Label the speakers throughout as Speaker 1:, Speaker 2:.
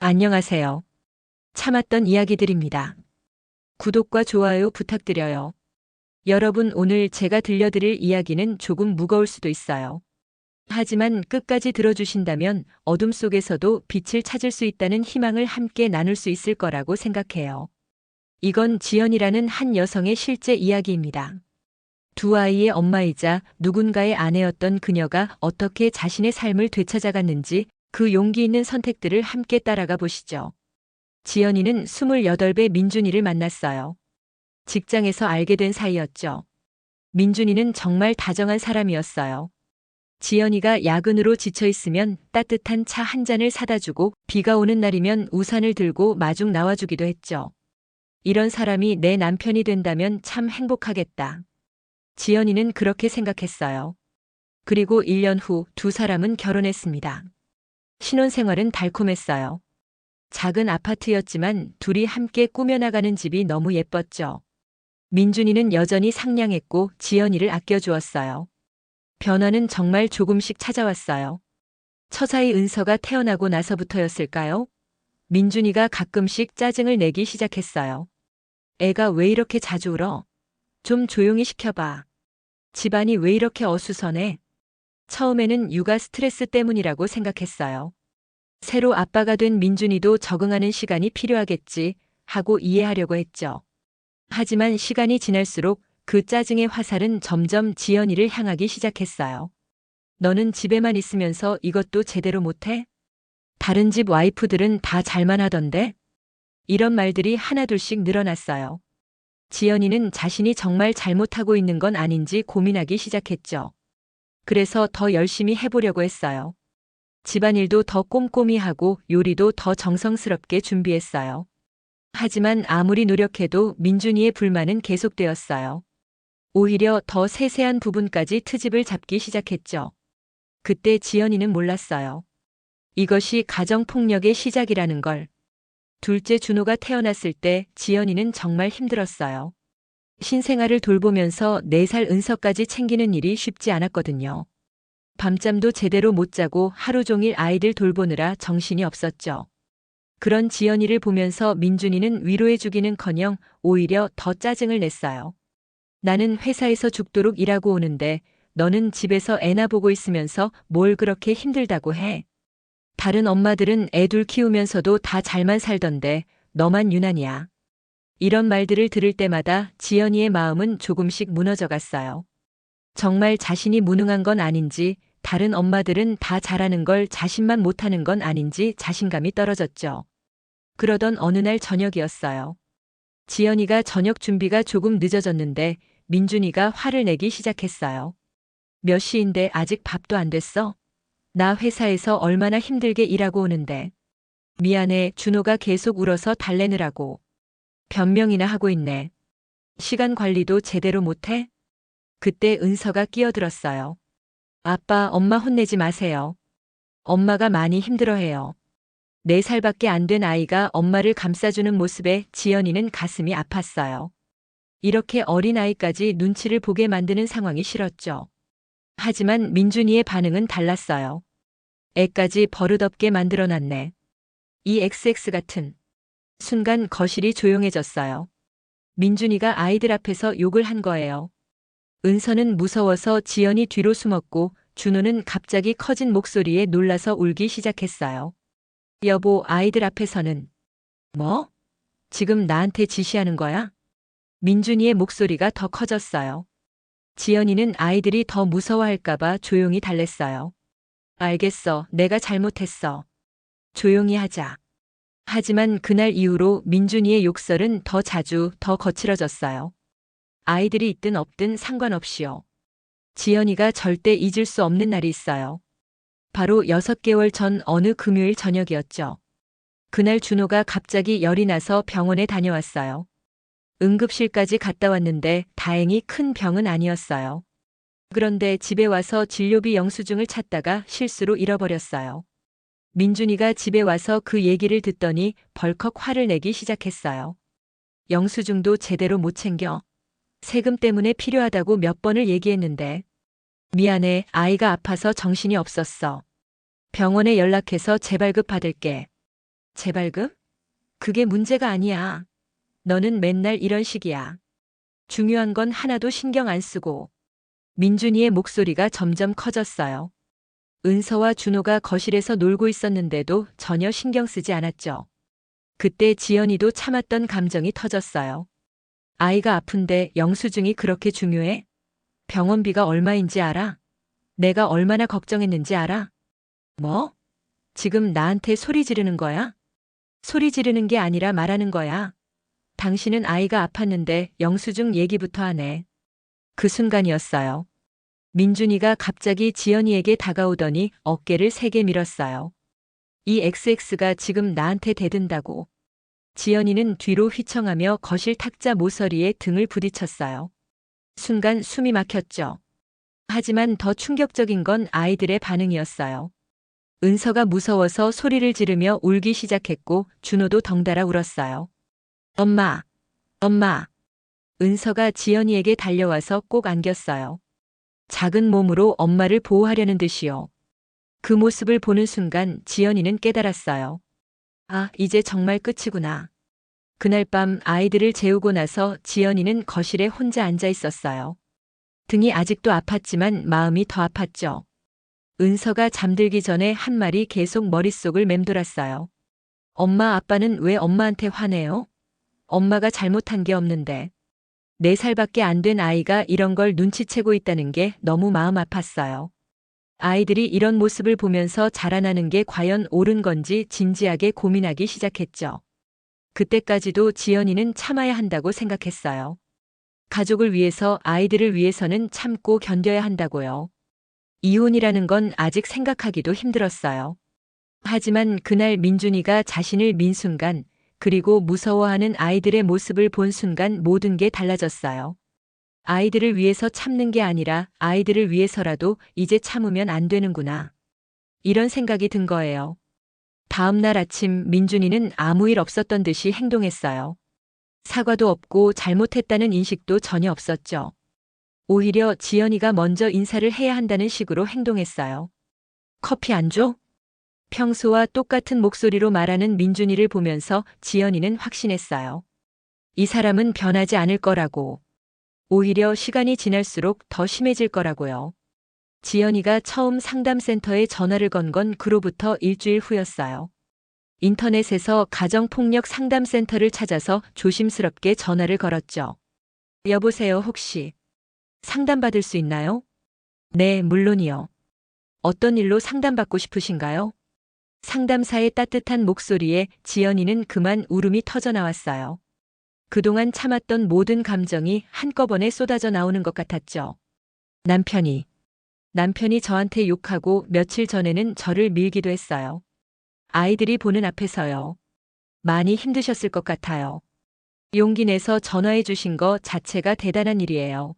Speaker 1: 안녕하세요. 참았던 이야기들입니다. 구독과 좋아요 부탁드려요. 여러분, 오늘 제가 들려드릴 이야기는 조금 무거울 수도 있어요. 하지만 끝까지 들어주신다면 어둠 속에서도 빛을 찾을 수 있다는 희망을 함께 나눌 수 있을 거라고 생각해요. 이건 지연이라는 한 여성의 실제 이야기입니다. 두 아이의 엄마이자 누군가의 아내였던 그녀가 어떻게 자신의 삶을 되찾아갔는지, 그 용기 있는 선택들을 함께 따라가 보시죠. 지연이는 28배 민준이를 만났어요. 직장에서 알게 된 사이였죠. 민준이는 정말 다정한 사람이었어요. 지연이가 야근으로 지쳐 있으면 따뜻한 차 한 잔을 사다 주고, 비가 오는 날이면 우산을 들고 마중 나와주기도 했죠. 이런 사람이 내 남편이 된다면 참 행복하겠다. 지연이는 그렇게 생각했어요. 그리고 1년 후 두 사람은 결혼했습니다. 신혼생활은 달콤했어요. 작은 아파트였지만 둘이 함께 꾸며나가는 집이 너무 예뻤죠. 민준이는 여전히 상냥했고 지연이를 아껴주었어요. 변화는 정말 조금씩 찾아왔어요. 처자의 은서가 태어나고 나서부터였을까요? 민준이가 가끔씩 짜증을 내기 시작했어요. 애가 왜 이렇게 자주 울어? 좀 조용히 시켜봐. 집안이 왜 이렇게 어수선해? 처음에는 육아 스트레스 때문이라고 생각했어요. 새로 아빠가 된 민준이도 적응하는 시간이 필요하겠지 하고 이해하려고 했죠. 하지만 시간이 지날수록 그 짜증의 화살은 점점 지연이를 향하기 시작했어요. 너는 집에만 있으면서 이것도 제대로 못해? 다른 집 와이프들은 다 잘만 하던데? 이런 말들이 하나둘씩 늘어났어요. 지연이는 자신이 정말 잘못하고 있는 건 아닌지 고민하기 시작했죠. 그래서 더 열심히 해보려고 했어요. 집안일도 더 꼼꼼히 하고 요리도 더 정성스럽게 준비했어요. 하지만 아무리 노력해도 민준이의 불만은 계속되었어요. 오히려 더 세세한 부분까지 트집을 잡기 시작했죠. 그때 지연이는 몰랐어요. 이것이 가정폭력의 시작이라는 걸. 둘째 준호가 태어났을 때 지연이는 정말 힘들었어요. 신생아를 돌보면서 4살 은서까지 챙기는 일이 쉽지 않았거든요. 밤잠도 제대로 못 자고 하루 종일 아이들 돌보느라 정신이 없었죠. 그런 지연이를 보면서 민준이는 위로해주기는커녕 오히려 더 짜증을 냈어요. 나는 회사에서 죽도록 일하고 오는데 너는 집에서 애나 보고 있으면서 뭘 그렇게 힘들다고 해? 다른 엄마들은 애 둘 키우면서도 다 잘만 살던데 너만 유난이야. 이런 말들을 들을 때마다 지연이의 마음은 조금씩 무너져 갔어요. 정말 자신이 무능한 건 아닌지, 다른 엄마들은 다 잘하는 걸 자신만 못하는 건 아닌지 자신감이 떨어졌죠. 그러던 어느 날 저녁이었어요. 지연이가 저녁 준비가 조금 늦어졌는데 민준이가 화를 내기 시작했어요. 몇 시인데 아직 밥도 안 됐어? 나 회사에서 얼마나 힘들게 일하고 오는데. 미안해, 준호가 계속 울어서 달래느라고. 변명이나 하고 있네. 시간 관리도 제대로 못해? 그때 은서가 끼어들었어요. 아빠, 엄마 혼내지 마세요. 엄마가 많이 힘들어해요. 4살밖에 안 된 아이가 엄마를 감싸주는 모습에 지연이는 가슴이 아팠어요. 이렇게 어린 아이까지 눈치를 보게 만드는 상황이 싫었죠. 하지만 민준이의 반응은 달랐어요. 애까지 버릇없게 만들어놨네. 이 XX 같은. 순간 거실이 조용해졌어요. 민준이가 아이들 앞에서 욕을 한 거예요. 은서는 무서워서 지연이 뒤로 숨었고 준호는 갑자기 커진 목소리에 놀라서 울기 시작했어요. 여보, 아이들 앞에서는. 뭐? 지금 나한테 지시하는 거야? 민준이의 목소리가 더 커졌어요. 지연이는 아이들이 더 무서워할까봐 조용히 달랬어요. 알겠어, 내가 잘못했어. 조용히 하자. 하지만 그날 이후로 민준이의 욕설은 더 자주, 더 거칠어졌어요. 아이들이 있든 없든 상관없이요. 지연이가 절대 잊을 수 없는 날이 있어요. 바로 6개월 전 어느 금요일 저녁이었죠. 그날 준호가 갑자기 열이 나서 병원에 다녀왔어요. 응급실까지 갔다 왔는데 다행히 큰 병은 아니었어요. 그런데 집에 와서 진료비 영수증을 찾다가 실수로 잃어버렸어요. 민준이가 집에 와서 그 얘기를 듣더니 벌컥 화를 내기 시작했어요. 영수증도 제대로 못 챙겨. 세금 때문에 필요하다고 몇 번을 얘기했는데. 미안해, 아이가 아파서 정신이 없었어. 병원에 연락해서 재발급 받을게. 재발급? 그게 문제가 아니야. 너는 맨날 이런 식이야. 중요한 건 하나도 신경 안 쓰고. 민준이의 목소리가 점점 커졌어요. 은서와 준호가 거실에서 놀고 있었는데도 전혀 신경 쓰지 않았죠. 그때 지연이도 참았던 감정이 터졌어요. 아이가 아픈데 영수증이 그렇게 중요해? 병원비가 얼마인지 알아? 내가 얼마나 걱정했는지 알아? 뭐? 지금 나한테 소리 지르는 거야? 소리 지르는 게 아니라 말하는 거야. 당신은 아이가 아팠는데 영수증 얘기부터 하네. 그 순간이었어요. 민준이가 갑자기 지연이에게 다가오더니 어깨를 세게 밀었어요. 이 XX가 지금 나한테 대든다고. 지연이는 뒤로 휘청하며 거실 탁자 모서리에 등을 부딪혔어요. 순간 숨이 막혔죠. 하지만 더 충격적인 건 아이들의 반응이었어요. 은서가 무서워서 소리를 지르며 울기 시작했고 준호도 덩달아 울었어요. 엄마, 엄마. 은서가 지연이에게 달려와서 꼭 안겼어요. 작은 몸으로 엄마를 보호하려는 듯이요. 그 모습을 보는 순간 지연이는 깨달았어요. 아, 이제 정말 끝이구나. 그날 밤 아이들을 재우고 나서 지연이는 거실에 혼자 앉아 있었어요. 등이 아직도 아팠지만 마음이 더 아팠죠. 은서가 잠들기 전에 한 말이 계속 머릿속을 맴돌았어요. 엄마, 아빠는 왜 엄마한테 화내요? 엄마가 잘못한 게 없는데. 4살밖에 안 된 아이가 이런 걸 눈치채고 있다는 게 너무 마음 아팠어요. 아이들이 이런 모습을 보면서 자라나는 게 과연 옳은 건지 진지하게 고민하기 시작했죠. 그때까지도 지연이는 참아야 한다고 생각했어요. 가족을 위해서, 아이들을 위해서는 참고 견뎌야 한다고요. 이혼이라는 건 아직 생각하기도 힘들었어요. 하지만 그날 민준이가 자신을 민 순간, 그리고 무서워하는 아이들의 모습을 본 순간 모든 게 달라졌어요. 아이들을 위해서 참는 게 아니라 아이들을 위해서라도 이제 참으면 안 되는구나. 이런 생각이 든 거예요. 다음 날 아침 민준이는 아무 일 없었던 듯이 행동했어요. 사과도 없고 잘못했다는 인식도 전혀 없었죠. 오히려 지연이가 먼저 인사를 해야 한다는 식으로 행동했어요. 커피 안 줘? 평소와 똑같은 목소리로 말하는 민준이를 보면서 지연이는 확신했어요. 이 사람은 변하지 않을 거라고. 오히려 시간이 지날수록 더 심해질 거라고요. 지연이가 처음 상담센터에 전화를 건 건 그로부터 일주일 후였어요. 인터넷에서 가정폭력 상담센터를 찾아서 조심스럽게 전화를 걸었죠. 여보세요, 혹시 상담받을 수 있나요? 네, 물론이요. 어떤 일로 상담받고 싶으신가요? 상담사의 따뜻한 목소리에 지연이는 그만 울음이 터져 나왔어요. 그동안 참았던 모든 감정이 한꺼번에 쏟아져 나오는 것 같았죠. 남편이 저한테 욕하고 며칠 전에는 저를 밀기도 했어요. 아이들이 보는 앞에서요. 많이 힘드셨을 것 같아요. 용기 내서 전화해 주신 거 자체가 대단한 일이에요.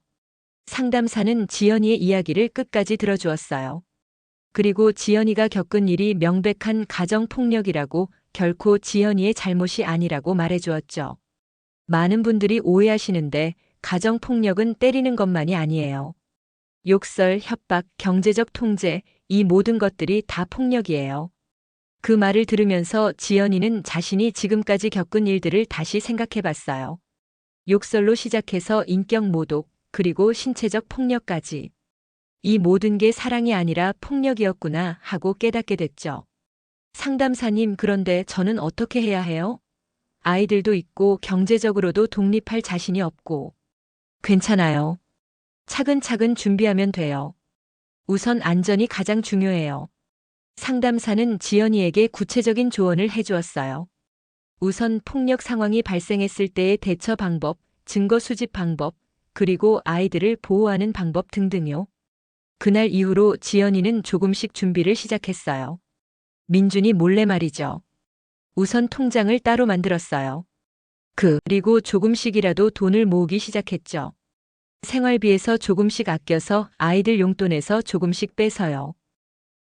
Speaker 1: 상담사는 지연이의 이야기를 끝까지 들어주었어요. 그리고 지연이가 겪은 일이 명백한 가정폭력이라고, 결코 지연이의 잘못이 아니라고 말해주었죠. 많은 분들이 오해하시는데 가정폭력은 때리는 것만이 아니에요. 욕설, 협박, 경제적 통제, 이 모든 것들이 다 폭력이에요. 그 말을 들으면서 지연이는 자신이 지금까지 겪은 일들을 다시 생각해 봤어요. 욕설로 시작해서 인격 모독, 그리고 신체적 폭력까지. 이 모든 게 사랑이 아니라 폭력이었구나 하고 깨닫게 됐죠. 상담사님, 그런데 저는 어떻게 해야 해요? 아이들도 있고 경제적으로도 독립할 자신이 없고. 괜찮아요. 차근차근 준비하면 돼요. 우선 안전이 가장 중요해요. 상담사는 지연이에게 구체적인 조언을 해주었어요. 우선 폭력 상황이 발생했을 때의 대처 방법, 증거 수집 방법, 그리고 아이들을 보호하는 방법 등등요. 그날 이후로 지연이는 조금씩 준비를 시작했어요. 민준이 몰래 말이죠. 우선 통장을 따로 만들었어요. 그리고 조금씩이라도 돈을 모으기 시작했죠. 생활비에서 조금씩 아껴서 아이들 용돈에서 조금씩 빼서요.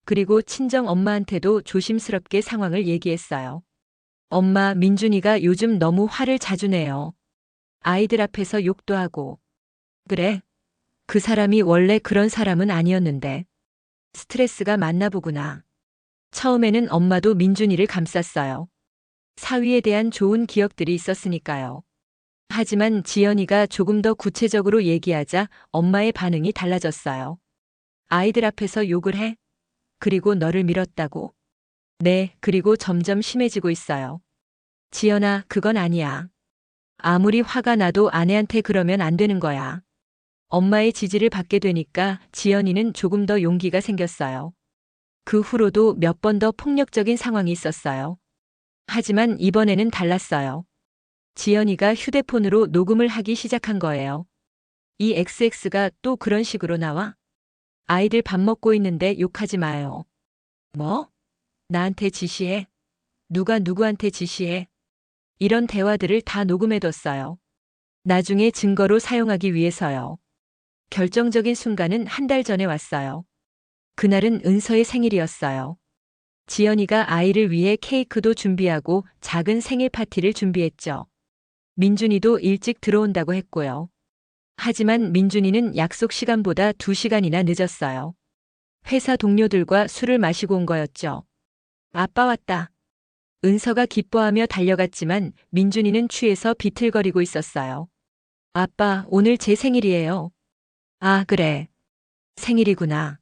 Speaker 1: 그리고 친정 엄마한테도 조심스럽게 상황을 얘기했어요. 엄마, 민준이가 요즘 너무 화를 자주 내요. 아이들 앞에서 욕도 하고. 그래? 그 사람이 원래 그런 사람은 아니었는데. 스트레스가 많나 보구나. 처음에는 엄마도 민준이를 감쌌어요. 사위에 대한 좋은 기억들이 있었으니까요. 하지만 지연이가 조금 더 구체적으로 얘기하자 엄마의 반응이 달라졌어요. 아이들 앞에서 욕을 해? 그리고 너를 밀었다고? 네, 그리고 점점 심해지고 있어요. 지연아, 그건 아니야. 아무리 화가 나도 아내한테 그러면 안 되는 거야. 엄마의 지지를 받게 되니까 지연이는 조금 더 용기가 생겼어요. 그 후로도 몇 번 더 폭력적인 상황이 있었어요. 하지만 이번에는 달랐어요. 지연이가 휴대폰으로 녹음을 하기 시작한 거예요. 이 XX가 또 그런 식으로 나와? 아이들 밥 먹고 있는데 욕하지 마요. 뭐? 나한테 지시해? 누가 누구한테 지시해? 이런 대화들을 다 녹음해뒀어요. 나중에 증거로 사용하기 위해서요. 결정적인 순간은 한 달 전에 왔어요. 그날은 은서의 생일이었어요. 지연이가 아이를 위해 케이크도 준비하고 작은 생일 파티를 준비했죠. 민준이도 일찍 들어온다고 했고요. 하지만 민준이는 약속 시간보다 2시간이나 늦었어요. 회사 동료들과 술을 마시고 온 거였죠. 아빠 왔다. 은서가 기뻐하며 달려갔지만 민준이는 취해서 비틀거리고 있었어요. 아빠, 오늘 제 생일이에요. 아, 그래. 생일이구나.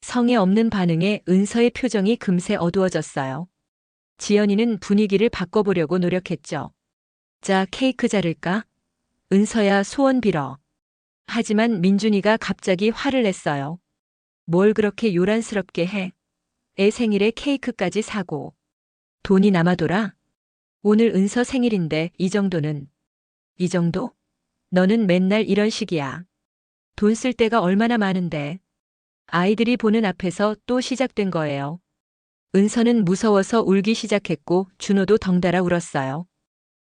Speaker 1: 성의 없는 반응에 은서의 표정이 금세 어두워졌어요. 지연이는 분위기를 바꿔보려고 노력했죠. 자, 케이크 자를까? 은서야, 소원 빌어. 하지만 민준이가 갑자기 화를 냈어요. 뭘 그렇게 요란스럽게 해? 애 생일에 케이크까지 사고. 돈이 남아돌아? 오늘 은서 생일인데 이 정도는. 이 정도? 너는 맨날 이런 식이야. 돈 쓸 데가 얼마나 많은데. 아이들이 보는 앞에서 또 시작된 거예요. 은서는 무서워서 울기 시작했고 준호도 덩달아 울었어요.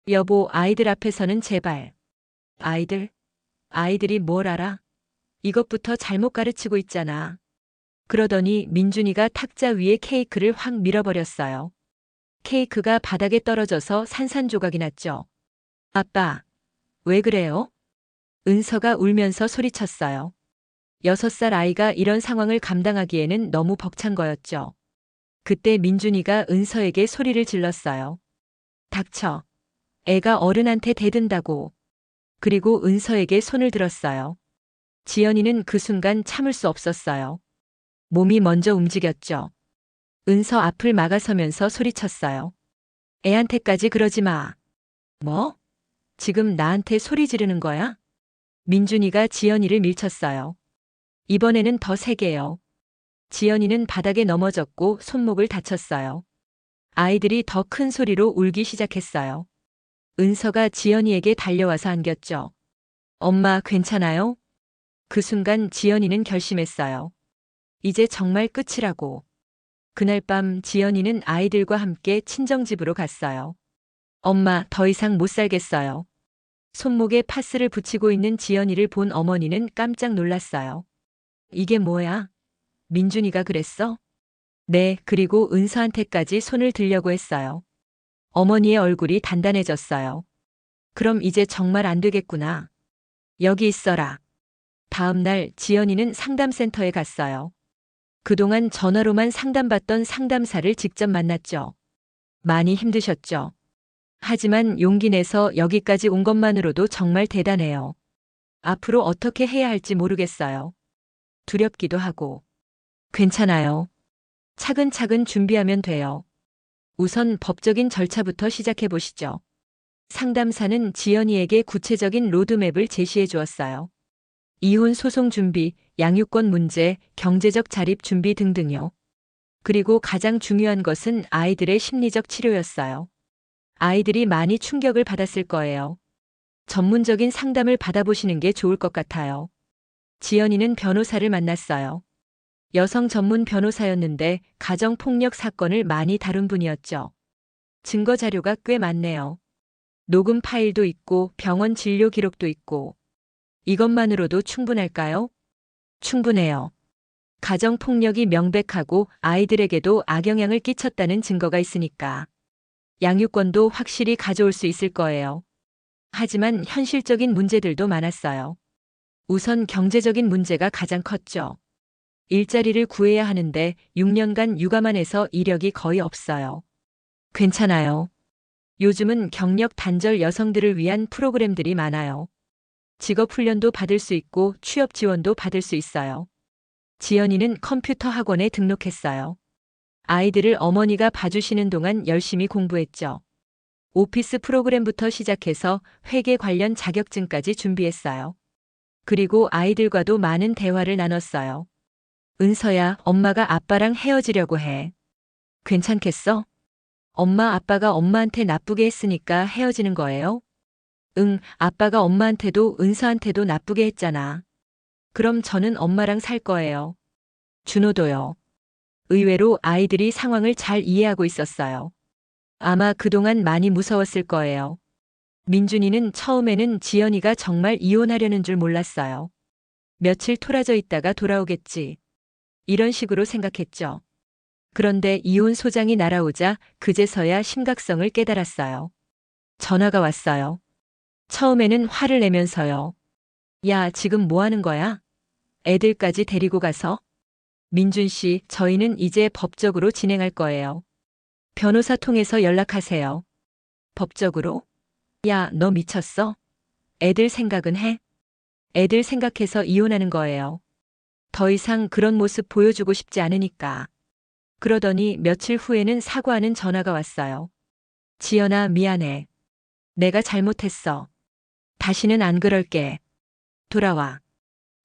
Speaker 1: 여보, 아이들 앞에서는 제발. 아이들이 뭘 알아? 이것부터 잘못 가르치고 있잖아. 그러더니 민준이가 탁자 위에 케이크를 확 밀어버렸어요. 케이크가 바닥에 떨어져서 산산조각이 났죠. 아빠, 왜 그래요? 은서가 울면서 소리쳤어요. 6살 아이가 이런 상황을 감당하기에는 너무 벅찬 거였죠. 그때 민준이가 은서에게 소리를 질렀어요. 닥쳐. 애가 어른한테 대든다고. 그리고 은서에게 손을 들었어요. 지연이는 그 순간 참을 수 없었어요. 몸이 먼저 움직였죠. 은서 앞을 막아서면서 소리쳤어요. 애한테까지 그러지 마. 뭐? 지금 나한테 소리 지르는 거야? 민준이가 지연이를 밀쳤어요. 이번에는 더 세게요. 지연이는 바닥에 넘어졌고 손목을 다쳤어요. 아이들이 더 큰 소리로 울기 시작했어요. 은서가 지연이에게 달려와서 안겼죠. 엄마, 괜찮아요? 그 순간 지연이는 결심했어요. 이제 정말 끝이라고. 그날 밤 지연이는 아이들과 함께 친정집으로 갔어요. 엄마, 더 이상 못 살겠어요. 손목에 파스를 붙이고 있는 지연이를 본 어머니는 깜짝 놀랐어요. 이게 뭐야? 민준이가 그랬어? 네, 그리고 은서한테까지 손을 들려고 했어요. 어머니의 얼굴이 단단해졌어요. 그럼 이제 정말 안 되겠구나. 여기 있어라. 다음 날 지연이는 상담센터에 갔어요. 그동안 전화로만 상담받던 상담사를 직접 만났죠. 많이 힘드셨죠? 하지만 용기 내서 여기까지 온 것만으로도 정말 대단해요. 앞으로 어떻게 해야 할지 모르겠어요. 두렵기도 하고. 괜찮아요. 차근차근 준비하면 돼요. 우선 법적인 절차부터 시작해 보시죠. 상담사는 지연이에게 구체적인 로드맵을 제시해 주었어요. 이혼 소송 준비, 양육권 문제, 경제적 자립 준비 등등요. 그리고 가장 중요한 것은 아이들의 심리적 치료였어요. 아이들이 많이 충격을 받았을 거예요. 전문적인 상담을 받아보시는 게 좋을 것 같아요. 지연이는 변호사를 만났어요. 여성 전문 변호사였는데 가정폭력 사건을 많이 다룬 분이었죠. 증거 자료가 꽤 많네요. 녹음 파일도 있고 병원 진료 기록도 있고. 이것만으로도 충분할까요? 충분해요. 가정폭력이 명백하고 아이들에게도 악영향을 끼쳤다는 증거가 있으니까. 양육권도 확실히 가져올 수 있을 거예요. 하지만 현실적인 문제들도 많았어요. 우선 경제적인 문제가 가장 컸죠. 일자리를 구해야 하는데 6년간 육아만 해서 이력이 거의 없어요. 괜찮아요. 요즘은 경력 단절 여성들을 위한 프로그램들이 많아요. 직업 훈련도 받을 수 있고 취업 지원도 받을 수 있어요. 지연이는 컴퓨터 학원에 등록했어요. 아이들을 어머니가 봐주시는 동안 열심히 공부했죠. 오피스 프로그램부터 시작해서 회계 관련 자격증까지 준비했어요. 그리고 아이들과도 많은 대화를 나눴어요. 은서야, 엄마가 아빠랑 헤어지려고 해. 괜찮겠어? 엄마 아빠가 엄마한테 나쁘게 했으니까 헤어지는 거예요? 응, 아빠가 엄마한테도 은서한테도 나쁘게 했잖아. 그럼 저는 엄마랑 살 거예요. 준호도요. 의외로 아이들이 상황을 잘 이해하고 있었어요. 아마 그동안 많이 무서웠을 거예요. 민준이는 처음에는 지연이가 정말 이혼하려는 줄 몰랐어요. 며칠 토라져 있다가 돌아오겠지. 이런 식으로 생각했죠. 그런데 이혼 소장이 날아오자 그제서야 심각성을 깨달았어요. 전화가 왔어요. 처음에는 화를 내면서요. 야, 지금 뭐 하는 거야? 애들까지 데리고 가서? 민준 씨, 저희는 이제 법적으로 진행할 거예요. 변호사 통해서 연락하세요. 법적으로? 야, 너 미쳤어? 애들 생각은 해? 애들 생각해서 이혼하는 거예요. 더 이상 그런 모습 보여주고 싶지 않으니까. 그러더니 며칠 후에는 사과하는 전화가 왔어요. 지연아, 미안해. 내가 잘못했어. 다시는 안 그럴게. 돌아와.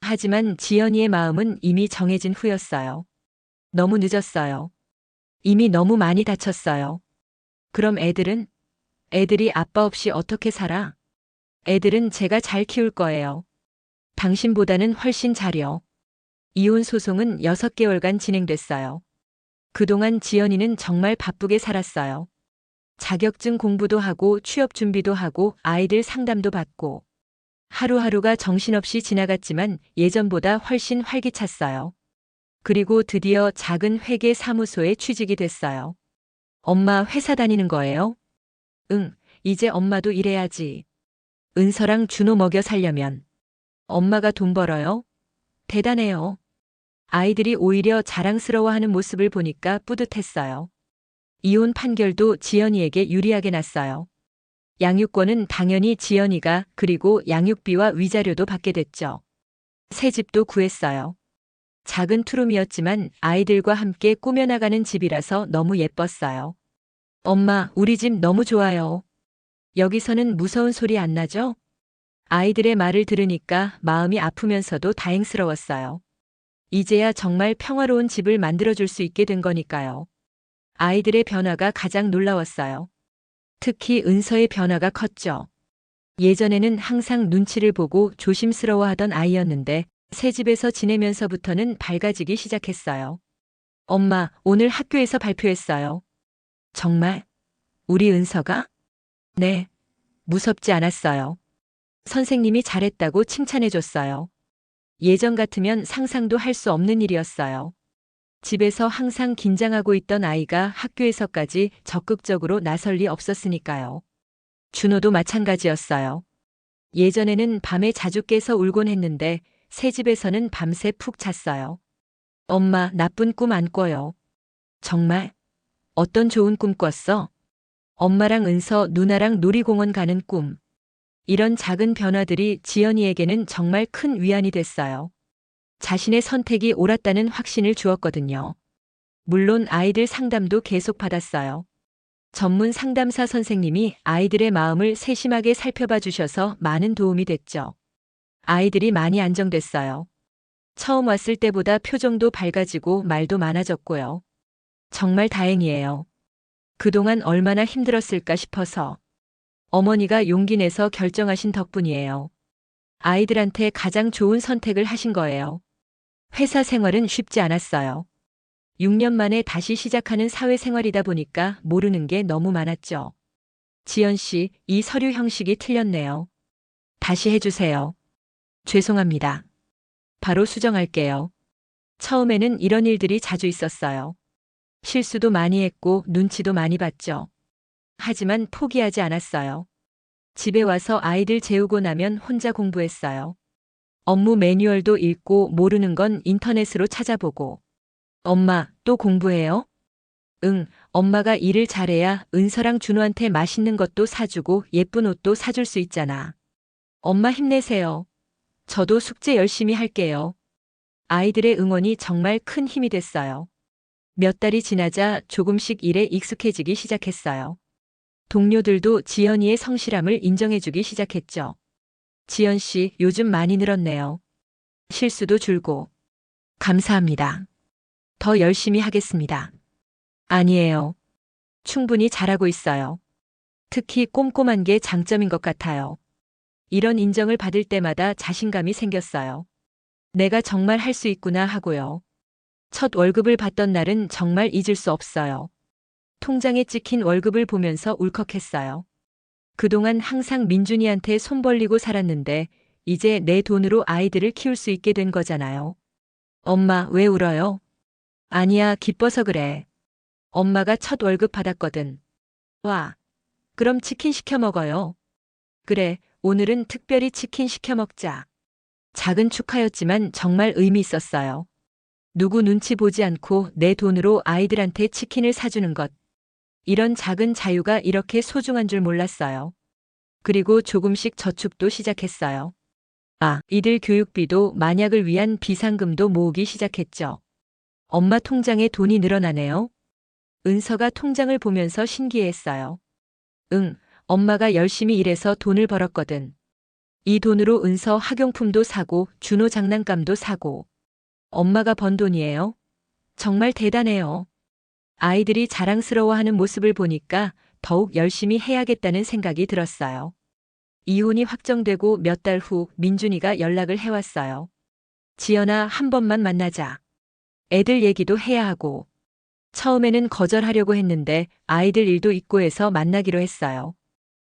Speaker 1: 하지만 지연이의 마음은 이미 정해진 후였어요. 너무 늦었어요. 이미 너무 많이 다쳤어요. 그럼 애들은? 애들이 아빠 없이 어떻게 살아? 애들은 제가 잘 키울 거예요. 당신보다는 훨씬 잘요. 이혼 소송은 6개월간 진행됐어요. 그동안 지연이는 정말 바쁘게 살았어요. 자격증 공부도 하고 취업 준비도 하고 아이들 상담도 받고 하루하루가 정신없이 지나갔지만 예전보다 훨씬 활기찼어요. 그리고 드디어 작은 회계 사무소에 취직이 됐어요. 엄마 회사 다니는 거예요? 응, 이제 엄마도 일해야지. 은서랑 준호 먹여 살려면. 엄마가 돈 벌어요? 대단해요. 아이들이 오히려 자랑스러워하는 모습을 보니까 뿌듯했어요. 이혼 판결도 지연이에게 유리하게 났어요. 양육권은 당연히 지연이가 그리고 양육비와 위자료도 받게 됐죠. 새 집도 구했어요. 작은 투룸이었지만 아이들과 함께 꾸며나가는 집이라서 너무 예뻤어요. 엄마, 우리 집 너무 좋아요. 여기서는 무서운 소리 안 나죠? 아이들의 말을 들으니까 마음이 아프면서도 다행스러웠어요. 이제야 정말 평화로운 집을 만들어줄 수 있게 된 거니까요. 아이들의 변화가 가장 놀라웠어요. 특히 은서의 변화가 컸죠. 예전에는 항상 눈치를 보고 조심스러워하던 아이였는데 새 집에서 지내면서부터는 밝아지기 시작했어요. 엄마, 오늘 학교에서 발표했어요. 정말? 우리 은서가? 네. 무섭지 않았어요. 선생님이 잘했다고 칭찬해줬어요. 예전 같으면 상상도 할 수 없는 일이었어요. 집에서 항상 긴장하고 있던 아이가 학교에서까지 적극적으로 나설 리 없었으니까요. 준호도 마찬가지였어요. 예전에는 밤에 자주 깨서 울곤 했는데 새 집에서는 밤새 푹 잤어요. 엄마, 나쁜 꿈 안 꿔요. 정말? 어떤 좋은 꿈 꿨어? 엄마랑 은서, 누나랑 놀이공원 가는 꿈. 이런 작은 변화들이 지연이에게는 정말 큰 위안이 됐어요. 자신의 선택이 옳았다는 확신을 주었거든요. 물론 아이들 상담도 계속 받았어요. 전문 상담사 선생님이 아이들의 마음을 세심하게 살펴봐 주셔서 많은 도움이 됐죠. 아이들이 많이 안정됐어요. 처음 왔을 때보다 표정도 밝아지고 말도 많아졌고요. 정말 다행이에요. 그동안 얼마나 힘들었을까 싶어서. 어머니가 용기 내서 결정하신 덕분이에요. 아이들한테 가장 좋은 선택을 하신 거예요. 회사 생활은 쉽지 않았어요. 6년 만에 다시 시작하는 사회생활이다 보니까 모르는 게 너무 많았죠. 지연 씨, 이 서류 형식이 틀렸네요. 다시 해주세요. 죄송합니다. 바로 수정할게요. 처음에는 이런 일들이 자주 있었어요. 실수도 많이 했고 눈치도 많이 봤죠. 하지만 포기하지 않았어요. 집에 와서 아이들 재우고 나면 혼자 공부했어요. 업무 매뉴얼도 읽고 모르는 건 인터넷으로 찾아보고. 엄마, 또 공부해요? 응, 엄마가 일을 잘해야 은서랑 준호한테 맛있는 것도 사주고 예쁜 옷도 사줄 수 있잖아. 엄마 힘내세요. 저도 숙제 열심히 할게요. 아이들의 응원이 정말 큰 힘이 됐어요. 몇 달이 지나자 조금씩 일에 익숙해지기 시작했어요. 동료들도 지연이의 성실함을 인정해주기 시작했죠. 지연 씨, 요즘 많이 늘었네요. 실수도 줄고. 감사합니다. 더 열심히 하겠습니다. 아니에요. 충분히 잘하고 있어요. 특히 꼼꼼한 게 장점인 것 같아요. 이런 인정을 받을 때마다 자신감이 생겼어요. 내가 정말 할 수 있구나 하고요. 첫 월급을 받던 날은 정말 잊을 수 없어요. 통장에 찍힌 월급을 보면서 울컥했어요. 그동안 항상 민준이한테 손 벌리고 살았는데 이제 내 돈으로 아이들을 키울 수 있게 된 거잖아요. 엄마, 왜 울어요? 아니야, 기뻐서 그래. 엄마가 첫 월급 받았거든. 와, 그럼 치킨 시켜 먹어요. 그래, 오늘은 특별히 치킨 시켜 먹자. 작은 축하였지만 정말 의미 있었어요. 누구 눈치 보지 않고 내 돈으로 아이들한테 치킨을 사주는 것. 이런 작은 자유가 이렇게 소중한 줄 몰랐어요. 그리고 조금씩 저축도 시작했어요. 이들 교육비도 만약을 위한 비상금도 모으기 시작했죠. 엄마 통장에 돈이 늘어나네요. 은서가 통장을 보면서 신기해했어요. 응, 엄마가 열심히 일해서 돈을 벌었거든. 이 돈으로 은서 학용품도 사고 준호 장난감도 사고. 엄마가 번 돈이에요. 정말 대단해요. 아이들이 자랑스러워하는 모습을 보니까 더욱 열심히 해야겠다는 생각이 들었어요. 이혼이 확정되고 몇 달 후 민준이가 연락을 해왔어요. 지연아, 한 번만 만나자. 애들 얘기도 해야 하고. 처음에는 거절하려고 했는데 아이들 일도 있고 해서 만나기로 했어요.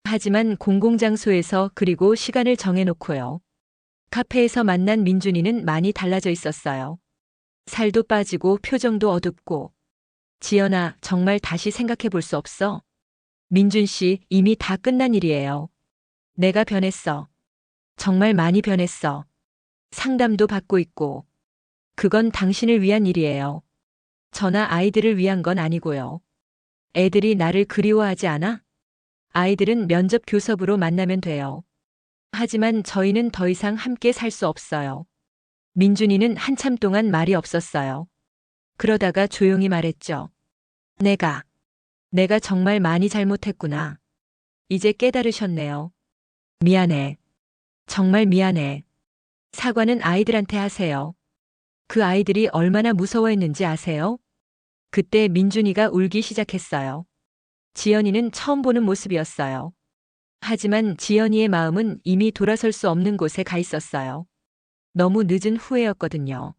Speaker 1: 하지만 공공장소에서 그리고 시간을 정해놓고요. 카페에서 만난 민준이는 많이 달라져 있었어요. 살도 빠지고 표정도 어둡고. 지연아, 정말 다시 생각해 볼 수 없어? 민준 씨, 이미 다 끝난 일이에요. 내가 변했어. 정말 많이 변했어. 상담도 받고 있고. 그건 당신을 위한 일이에요. 저나 아이들을 위한 건 아니고요. 애들이 나를 그리워하지 않아? 아이들은 면접 교섭으로 만나면 돼요. 하지만 저희는 더 이상 함께 살 수 없어요. 민준이는 한참 동안 말이 없었어요. 그러다가 조용히 말했죠. 내가 정말 많이 잘못했구나. 이제 깨달으셨네요. 미안해. 정말 미안해. 사과는 아이들한테 하세요. 그 아이들이 얼마나 무서워했는지 아세요? 그때 민준이가 울기 시작했어요. 지연이는 처음 보는 모습이었어요. 하지만 지연이의 마음은 이미 돌아설 수 없는 곳에 가 있었어요. 너무 늦은 후회였거든요.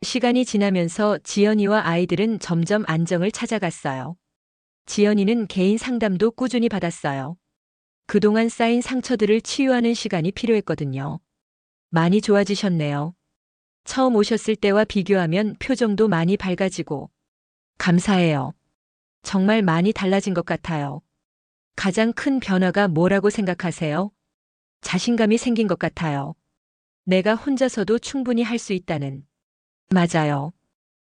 Speaker 1: 시간이 지나면서 지연이와 아이들은 점점 안정을 찾아갔어요. 지연이는 개인 상담도 꾸준히 받았어요. 그동안 쌓인 상처들을 치유하는 시간이 필요했거든요. 많이 좋아지셨네요. 처음 오셨을 때와 비교하면 표정도 많이 밝아지고. 감사해요. 정말 많이 달라진 것 같아요. 가장 큰 변화가 뭐라고 생각하세요? 자신감이 생긴 것 같아요. 내가 혼자서도 충분히 할 수 있다는. 맞아요.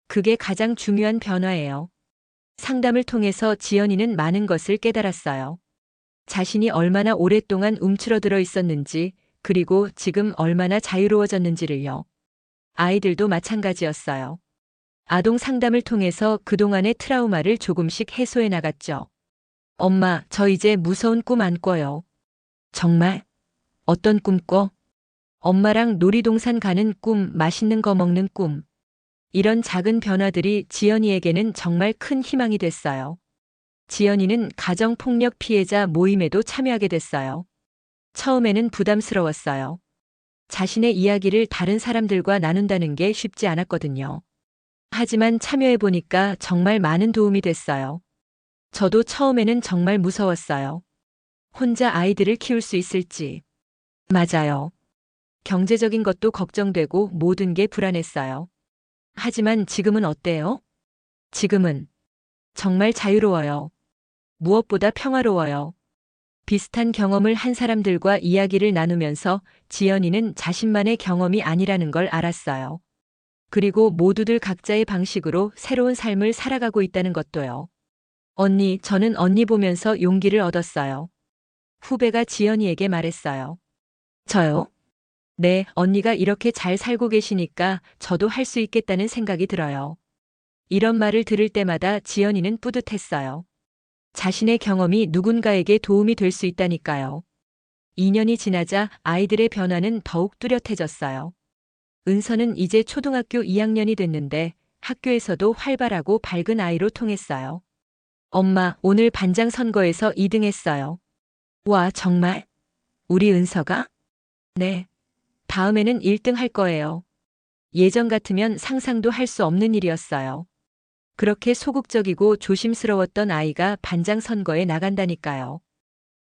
Speaker 1: 그게 가장 중요한 변화예요. 상담을 통해서 지연이는 많은 것을 깨달았어요. 자신이 얼마나 오랫동안 움츠러들어 있었는지, 그리고 지금 얼마나 자유로워졌는지를요. 아이들도 마찬가지였어요. 아동 상담을 통해서 그동안의 트라우마를 조금씩 해소해 나갔죠. 엄마, 저 이제 무서운 꿈 안 꿔요. 정말? 어떤 꿈 꿔? 엄마랑 놀이동산 가는 꿈, 맛있는 거 먹는 꿈. 이런 작은 변화들이 지연이에게는 정말 큰 희망이 됐어요. 지연이는 가정폭력 피해자 모임에도 참여하게 됐어요. 처음에는 부담스러웠어요. 자신의 이야기를 다른 사람들과 나눈다는 게 쉽지 않았거든요. 하지만 참여해보니까 정말 많은 도움이 됐어요. 저도 처음에는 정말 무서웠어요. 혼자 아이들을 키울 수 있을지. 맞아요. 경제적인 것도 걱정되고 모든 게 불안했어요. 하지만 지금은 어때요? 지금은 정말 자유로워요. 무엇보다 평화로워요. 비슷한 경험을 한 사람들과 이야기를 나누면서 지연이는 자신만의 경험이 아니라는 걸 알았어요. 그리고 모두들 각자의 방식으로 새로운 삶을 살아가고 있다는 것도요. 언니, 저는 언니 보면서 용기를 얻었어요. 후배가 지연이에게 말했어요. 저요? 네, 언니가 이렇게 잘 살고 계시니까 저도 할 수 있겠다는 생각이 들어요. 이런 말을 들을 때마다 지연이는 뿌듯했어요. 자신의 경험이 누군가에게 도움이 될 수 있다니까요. 2년이 지나자 아이들의 변화는 더욱 뚜렷해졌어요. 은서는 이제 초등학교 2학년이 됐는데 학교에서도 활발하고 밝은 아이로 통했어요. 엄마, 오늘 반장 선거에서 2등 했어요. 와, 정말? 우리 은서가? 네. 다음에는 1등 할 거예요. 예전 같으면 상상도 할 수 없는 일이었어요. 그렇게 소극적이고 조심스러웠던 아이가 반장 선거에 나간다니까요.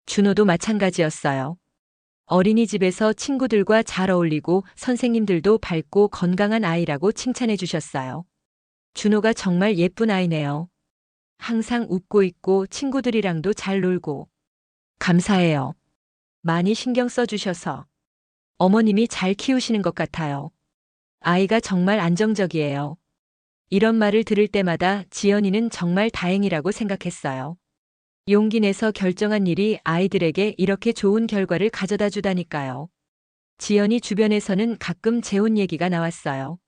Speaker 1: 준호도 마찬가지였어요. 어린이집에서 친구들과 잘 어울리고 선생님들도 밝고 건강한 아이라고 칭찬해 주셨어요. 준호가 정말 예쁜 아이네요. 항상 웃고 있고 친구들이랑도 잘 놀고. 감사해요. 많이 신경 써주셔서. 어머님이 잘 키우시는 것 같아요. 아이가 정말 안정적이에요. 이런 말을 들을 때마다 지연이는 정말 다행이라고 생각했어요. 용기 내서 결정한 일이 아이들에게 이렇게 좋은 결과를 가져다 주다니까요. 지연이 주변에서는 가끔 재혼 얘기가 나왔어요.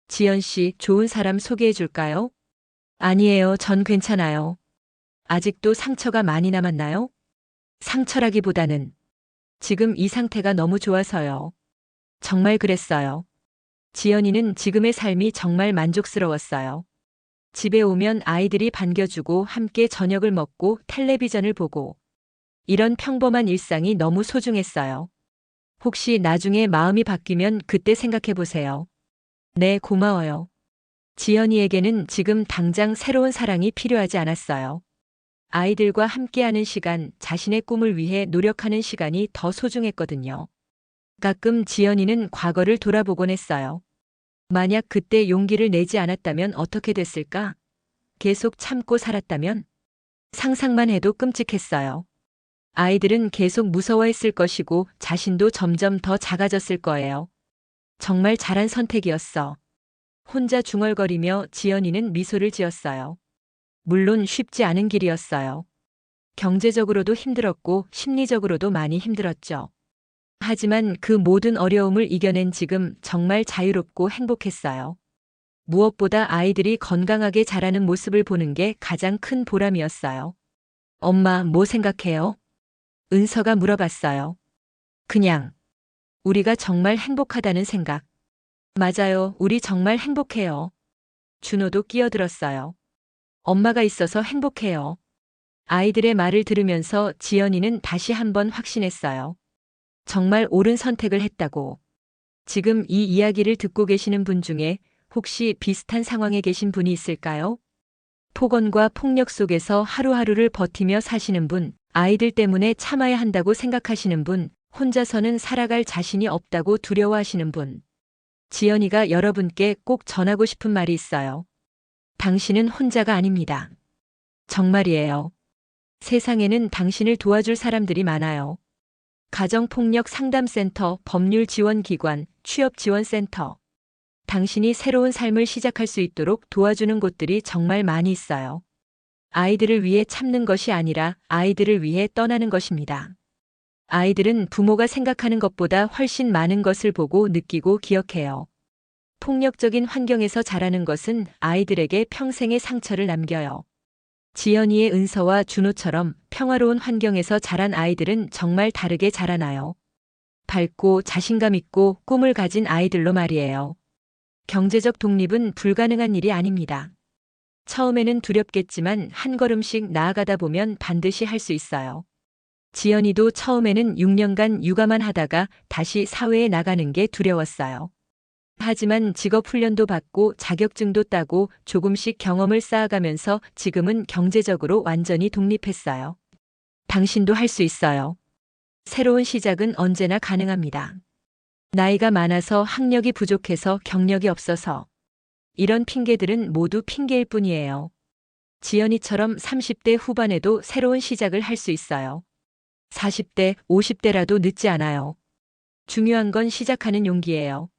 Speaker 1: 지연 씨, 좋은 사람 소개해 줄까요? 아니에요, 전 괜찮아요. 아직도 상처가 많이 남았나요? 상처라기보다는 지금 이 상태가 너무 좋아서요. 정말 그랬어요. 지연이는 지금의 삶이 정말 만족스러웠어요. 집에 오면 아이들이 반겨주고 함께 저녁을 먹고 텔레비전을 보고 이런 평범한 일상이 너무 소중했어요. 혹시 나중에 마음이 바뀌면 그때 생각해 보세요. 네, 고마워요. 지연이에게는 지금 당장 새로운 사랑이 필요하지 않았어요. 아이들과 함께하는 시간, 자신의 꿈을 위해 노력하는 시간이 더 소중했거든요. 가끔 지연이는 과거를 돌아보곤 했어요. 만약 그때 용기를 내지 않았다면 어떻게 됐을까? 계속 참고 살았다면? 상상만 해도 끔찍했어요. 아이들은 계속 무서워했을 것이고 자신도 점점 더 작아졌을 거예요. 정말 잘한 선택이었어. 혼자 중얼거리며 지연이는 미소를 지었어요. 물론 쉽지 않은 길이었어요. 경제적으로도 힘들었고 심리적으로도 많이 힘들었죠. 하지만 그 모든 어려움을 이겨낸 지금 정말 자유롭고 행복했어요. 무엇보다 아이들이 건강하게 자라는 모습을 보는 게 가장 큰 보람이었어요. 엄마, 뭐 생각해요? 은서가 물어봤어요. 그냥, 우리가 정말 행복하다는 생각. 맞아요, 우리 정말 행복해요. 준호도 끼어들었어요. 엄마가 있어서 행복해요. 아이들의 말을 들으면서 지연이는 다시 한번 확신했어요. 정말 옳은 선택을 했다고. 지금 이 이야기를 듣고 계시는 분 중에 혹시 비슷한 상황에 계신 분이 있을까요? 폭언과 폭력 속에서 하루하루를 버티며 사시는 분, 아이들 때문에 참아야 한다고 생각하시는 분, 혼자서는 살아갈 자신이 없다고 두려워하시는 분. 지연이가 여러분께 꼭 전하고 싶은 말이 있어요. 당신은 혼자가 아닙니다. 정말이에요. 세상에는 당신을 도와줄 사람들이 많아요. 가정폭력 상담센터, 법률지원기관, 취업지원센터. 당신이 새로운 삶을 시작할 수 있도록 도와주는 곳들이 정말 많이 있어요. 아이들을 위해 참는 것이 아니라 아이들을 위해 떠나는 것입니다. 아이들은 부모가 생각하는 것보다 훨씬 많은 것을 보고 느끼고 기억해요. 폭력적인 환경에서 자라는 것은 아이들에게 평생의 상처를 남겨요. 지연이의 은서와 준호처럼 평화로운 환경에서 자란 아이들은 정말 다르게 자라나요. 밝고 자신감 있고 꿈을 가진 아이들로 말이에요. 경제적 독립은 불가능한 일이 아닙니다. 처음에는 두렵겠지만 한 걸음씩 나아가다 보면 반드시 할 수 있어요. 지연이도 처음에는 6년간 육아만 하다가 다시 사회에 나가는 게 두려웠어요. 하지만 직업 훈련도 받고 자격증도 따고 조금씩 경험을 쌓아가면서 지금은 경제적으로 완전히 독립했어요. 당신도 할 수 있어요. 새로운 시작은 언제나 가능합니다. 나이가 많아서 학력이 부족해서 경력이 없어서. 이런 핑계들은 모두 핑계일 뿐이에요. 지연이처럼 30대 후반에도 새로운 시작을 할 수 있어요. 40대, 50대라도 늦지 않아요. 중요한 건 시작하는 용기예요.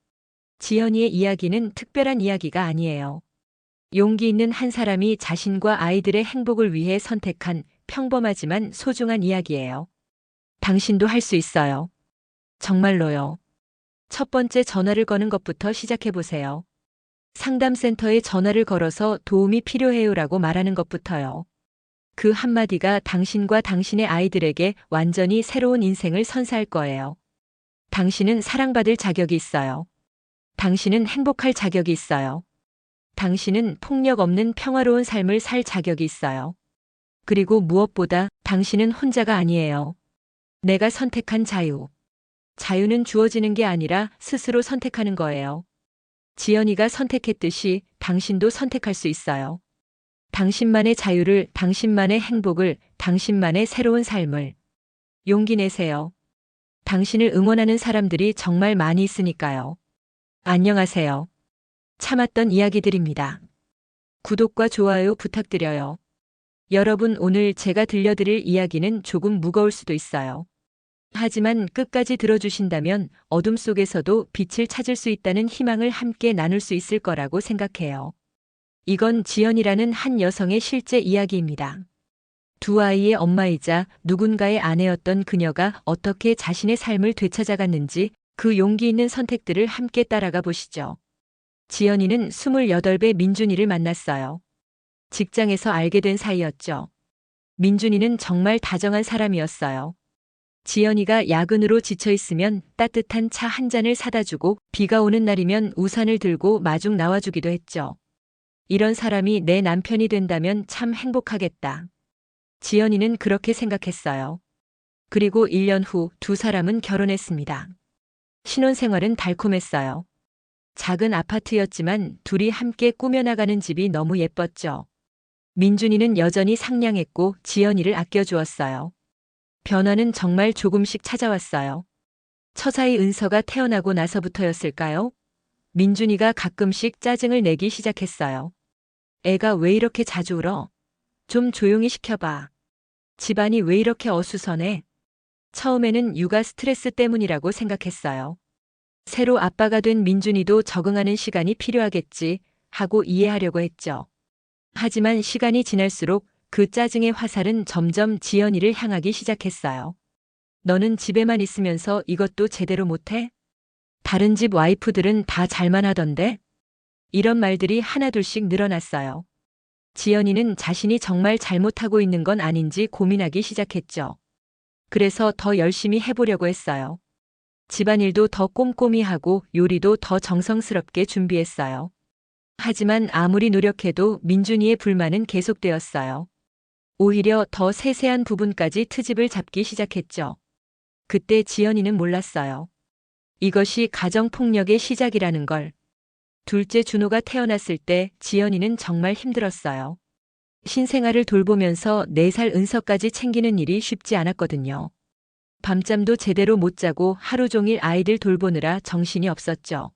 Speaker 1: 지연이의 이야기는 특별한 이야기가 아니에요. 용기 있는 한 사람이 자신과 아이들의 행복을 위해 선택한 평범하지만 소중한 이야기예요. 당신도 할 수 있어요. 정말로요. 첫 번째 전화를 거는 것부터 시작해 보세요. 상담센터에 전화를 걸어서 도움이 필요해요라고 말하는 것부터요. 그 한마디가 당신과 당신의 아이들에게 완전히 새로운 인생을 선사할 거예요. 당신은 사랑받을 자격이 있어요. 당신은 행복할 자격이 있어요. 당신은 폭력 없는 평화로운 삶을 살 자격이 있어요. 그리고 무엇보다 당신은 혼자가 아니에요. 내가 선택한 자유. 자유는 주어지는 게 아니라 스스로 선택하는 거예요. 지연이가 선택했듯이 당신도 선택할 수 있어요. 당신만의 자유를, 당신만의 행복을, 당신만의 새로운 삶을. 용기 내세요. 당신을 응원하는 사람들이 정말 많이 있으니까요. 안녕하세요. 참았던 이야기들입니다. 구독과 좋아요 부탁드려요. 여러분, 오늘 제가 들려드릴 이야기는 조금 무거울 수도 있어요. 하지만 끝까지 들어주신다면 어둠 속에서도 빛을 찾을 수 있다는 희망을 함께 나눌 수 있을 거라고 생각해요. 이건 지연이라는 한 여성의 실제 이야기입니다. 두 아이의 엄마이자 누군가의 아내였던 그녀가 어떻게 자신의 삶을 되찾아갔는지 그 용기 있는 선택들을 함께 따라가 보시죠. 지연이는 28배 민준이를 만났어요. 직장에서 알게 된 사이였죠. 민준이는 정말 다정한 사람이었어요. 지연이가 야근으로 지쳐 있으면 따뜻한 차 한 잔을 사다 주고 비가 오는 날이면 우산을 들고 마중 나와주기도 했죠. 이런 사람이 내 남편이 된다면 참 행복하겠다. 지연이는 그렇게 생각했어요. 그리고 1년 후 두 사람은 결혼했습니다. 신혼생활은 달콤했어요. 작은 아파트였지만 둘이 함께 꾸며나가는 집이 너무 예뻤죠. 민준이는 여전히 상냥했고 지연이를 아껴주었어요. 변화는 정말 조금씩 찾아왔어요. 처자의 은서가 태어나고 나서부터였을까요? 민준이가 가끔씩 짜증을 내기 시작했어요. 애가 왜 이렇게 자주 울어? 좀 조용히 시켜봐. 집안이 왜 이렇게 어수선해? 처음에는 육아 스트레스 때문이라고 생각했어요. 새로 아빠가 된 민준이도 적응하는 시간이 필요하겠지 하고 이해하려고 했죠. 하지만 시간이 지날수록 그 짜증의 화살은 점점 지연이를 향하기 시작했어요. 너는 집에만 있으면서 이것도 제대로 못해? 다른 집 와이프들은 다 잘만 하던데? 이런 말들이 하나둘씩 늘어났어요. 지연이는 자신이 정말 잘못하고 있는 건 아닌지 고민하기 시작했죠. 그래서 더 열심히 해보려고 했어요. 집안일도 더 꼼꼼히 하고 요리도 더 정성스럽게 준비했어요. 하지만 아무리 노력해도 민준이의 불만은 계속되었어요. 오히려 더 세세한 부분까지 트집을 잡기 시작했죠. 그때 지연이는 몰랐어요. 이것이 가정폭력의 시작이라는 걸. 둘째 준호가 태어났을 때 지연이는 정말 힘들었어요. 신생아를 돌보면서 4살 은서까지 챙기는 일이 쉽지 않았거든요. 밤잠도 제대로 못 자고 하루 종일 아이들 돌보느라 정신이 없었죠.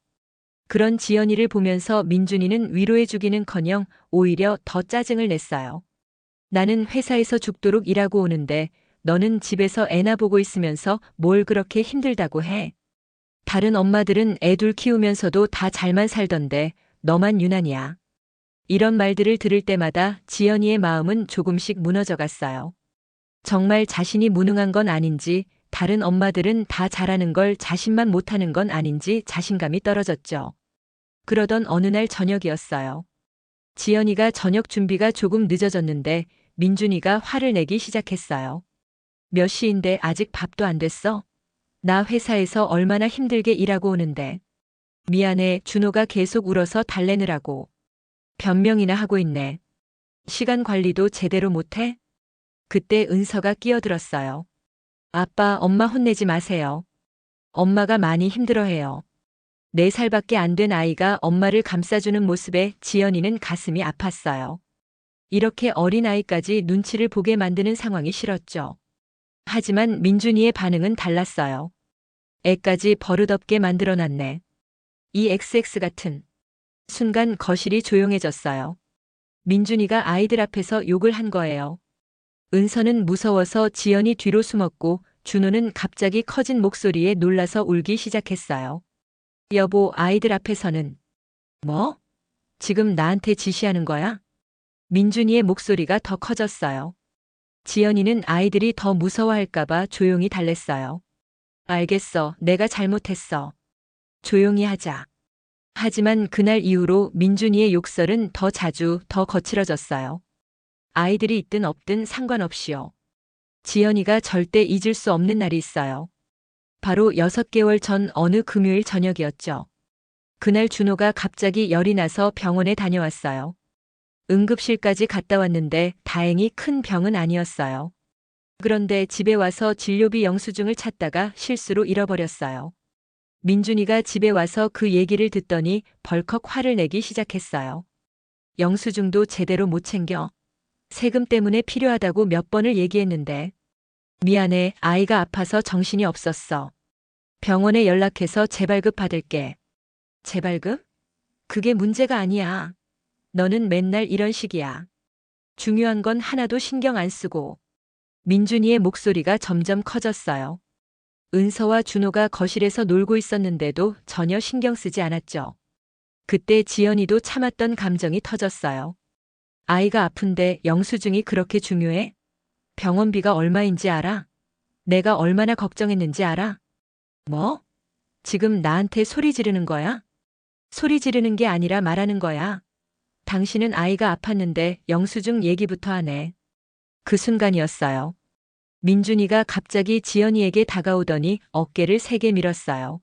Speaker 1: 그런 지연이를 보면서 민준이는 위로해주기는커녕 오히려 더 짜증을 냈어요. 나는 회사에서 죽도록 일하고 오는데 너는 집에서 애나 보고 있으면서 뭘 그렇게 힘들다고 해? 다른 엄마들은 애 둘 키우면서도 다 잘만 살던데 너만 유난이야. 이런 말들을 들을 때마다 지연이의 마음은 조금씩 무너져 갔어요. 정말 자신이 무능한 건 아닌지, 다른 엄마들은 다 잘하는 걸 자신만 못하는 건 아닌지 자신감이 떨어졌죠. 그러던 어느 날 저녁이었어요. 지연이가 저녁 준비가 조금 늦어졌는데 민준이가 화를 내기 시작했어요. 몇 시인데 아직 밥도 안 됐어? 나 회사에서 얼마나 힘들게 일하고 오는데. 미안해, 준호가 계속 울어서 달래느라고. 변명이나 하고 있네. 시간 관리도 제대로 못해? 그때 은서가 끼어들었어요. 아빠, 엄마 혼내지 마세요. 엄마가 많이 힘들어해요. 4살밖에 안 된 아이가 엄마를 감싸주는 모습에 지연이는 가슴이 아팠어요. 이렇게 어린 아이까지 눈치를 보게 만드는 상황이 싫었죠. 하지만 민준이의 반응은 달랐어요. 애까지 버릇없게 만들어놨네. 이 XX 같은. 순간 거실이 조용해졌어요. 민준이가 아이들 앞에서 욕을 한 거예요. 은서는 무서워서 지연이 뒤로 숨었고 준호는 갑자기 커진 목소리에 놀라서 울기 시작했어요. 여보, 아이들 앞에서는. 뭐? 지금 나한테 지시하는 거야? 민준이의 목소리가 더 커졌어요. 지연이는 아이들이 더 무서워할까봐 조용히 달랬어요. 알겠어, 내가 잘못했어. 조용히 하자. 하지만 그날 이후로 민준이의 욕설은 더 자주, 더 거칠어졌어요. 아이들이 있든 없든 상관없이요. 지연이가 절대 잊을 수 없는 날이 있어요. 바로 6개월 전 어느 금요일 저녁이었죠. 그날 준호가 갑자기 열이 나서 병원에 다녀왔어요. 응급실까지 갔다 왔는데 다행히 큰 병은 아니었어요. 그런데 집에 와서 진료비 영수증을 찾다가 실수로 잃어버렸어요. 민준이가 집에 와서 그 얘기를 듣더니 벌컥 화를 내기 시작했어요. 영수증도 제대로 못 챙겨. 세금 때문에 필요하다고 몇 번을 얘기했는데. 미안해, 아이가 아파서 정신이 없었어. 병원에 연락해서 재발급 받을게. 재발급? 그게 문제가 아니야. 너는 맨날 이런 식이야. 중요한 건 하나도 신경 안 쓰고. 민준이의 목소리가 점점 커졌어요. 은서와 준호가 거실에서 놀고 있었는데도 전혀 신경 쓰지 않았죠. 그때 지연이도 참았던 감정이 터졌어요. 아이가 아픈데 영수증이 그렇게 중요해? 병원비가 얼마인지 알아? 내가 얼마나 걱정했는지 알아? 뭐? 지금 나한테 소리 지르는 거야? 소리 지르는 게 아니라 말하는 거야. 당신은 아이가 아팠는데 영수증 얘기부터 하네. 그 순간이었어요. 민준이가 갑자기 지연이에게 다가오더니 어깨를 세게 밀었어요.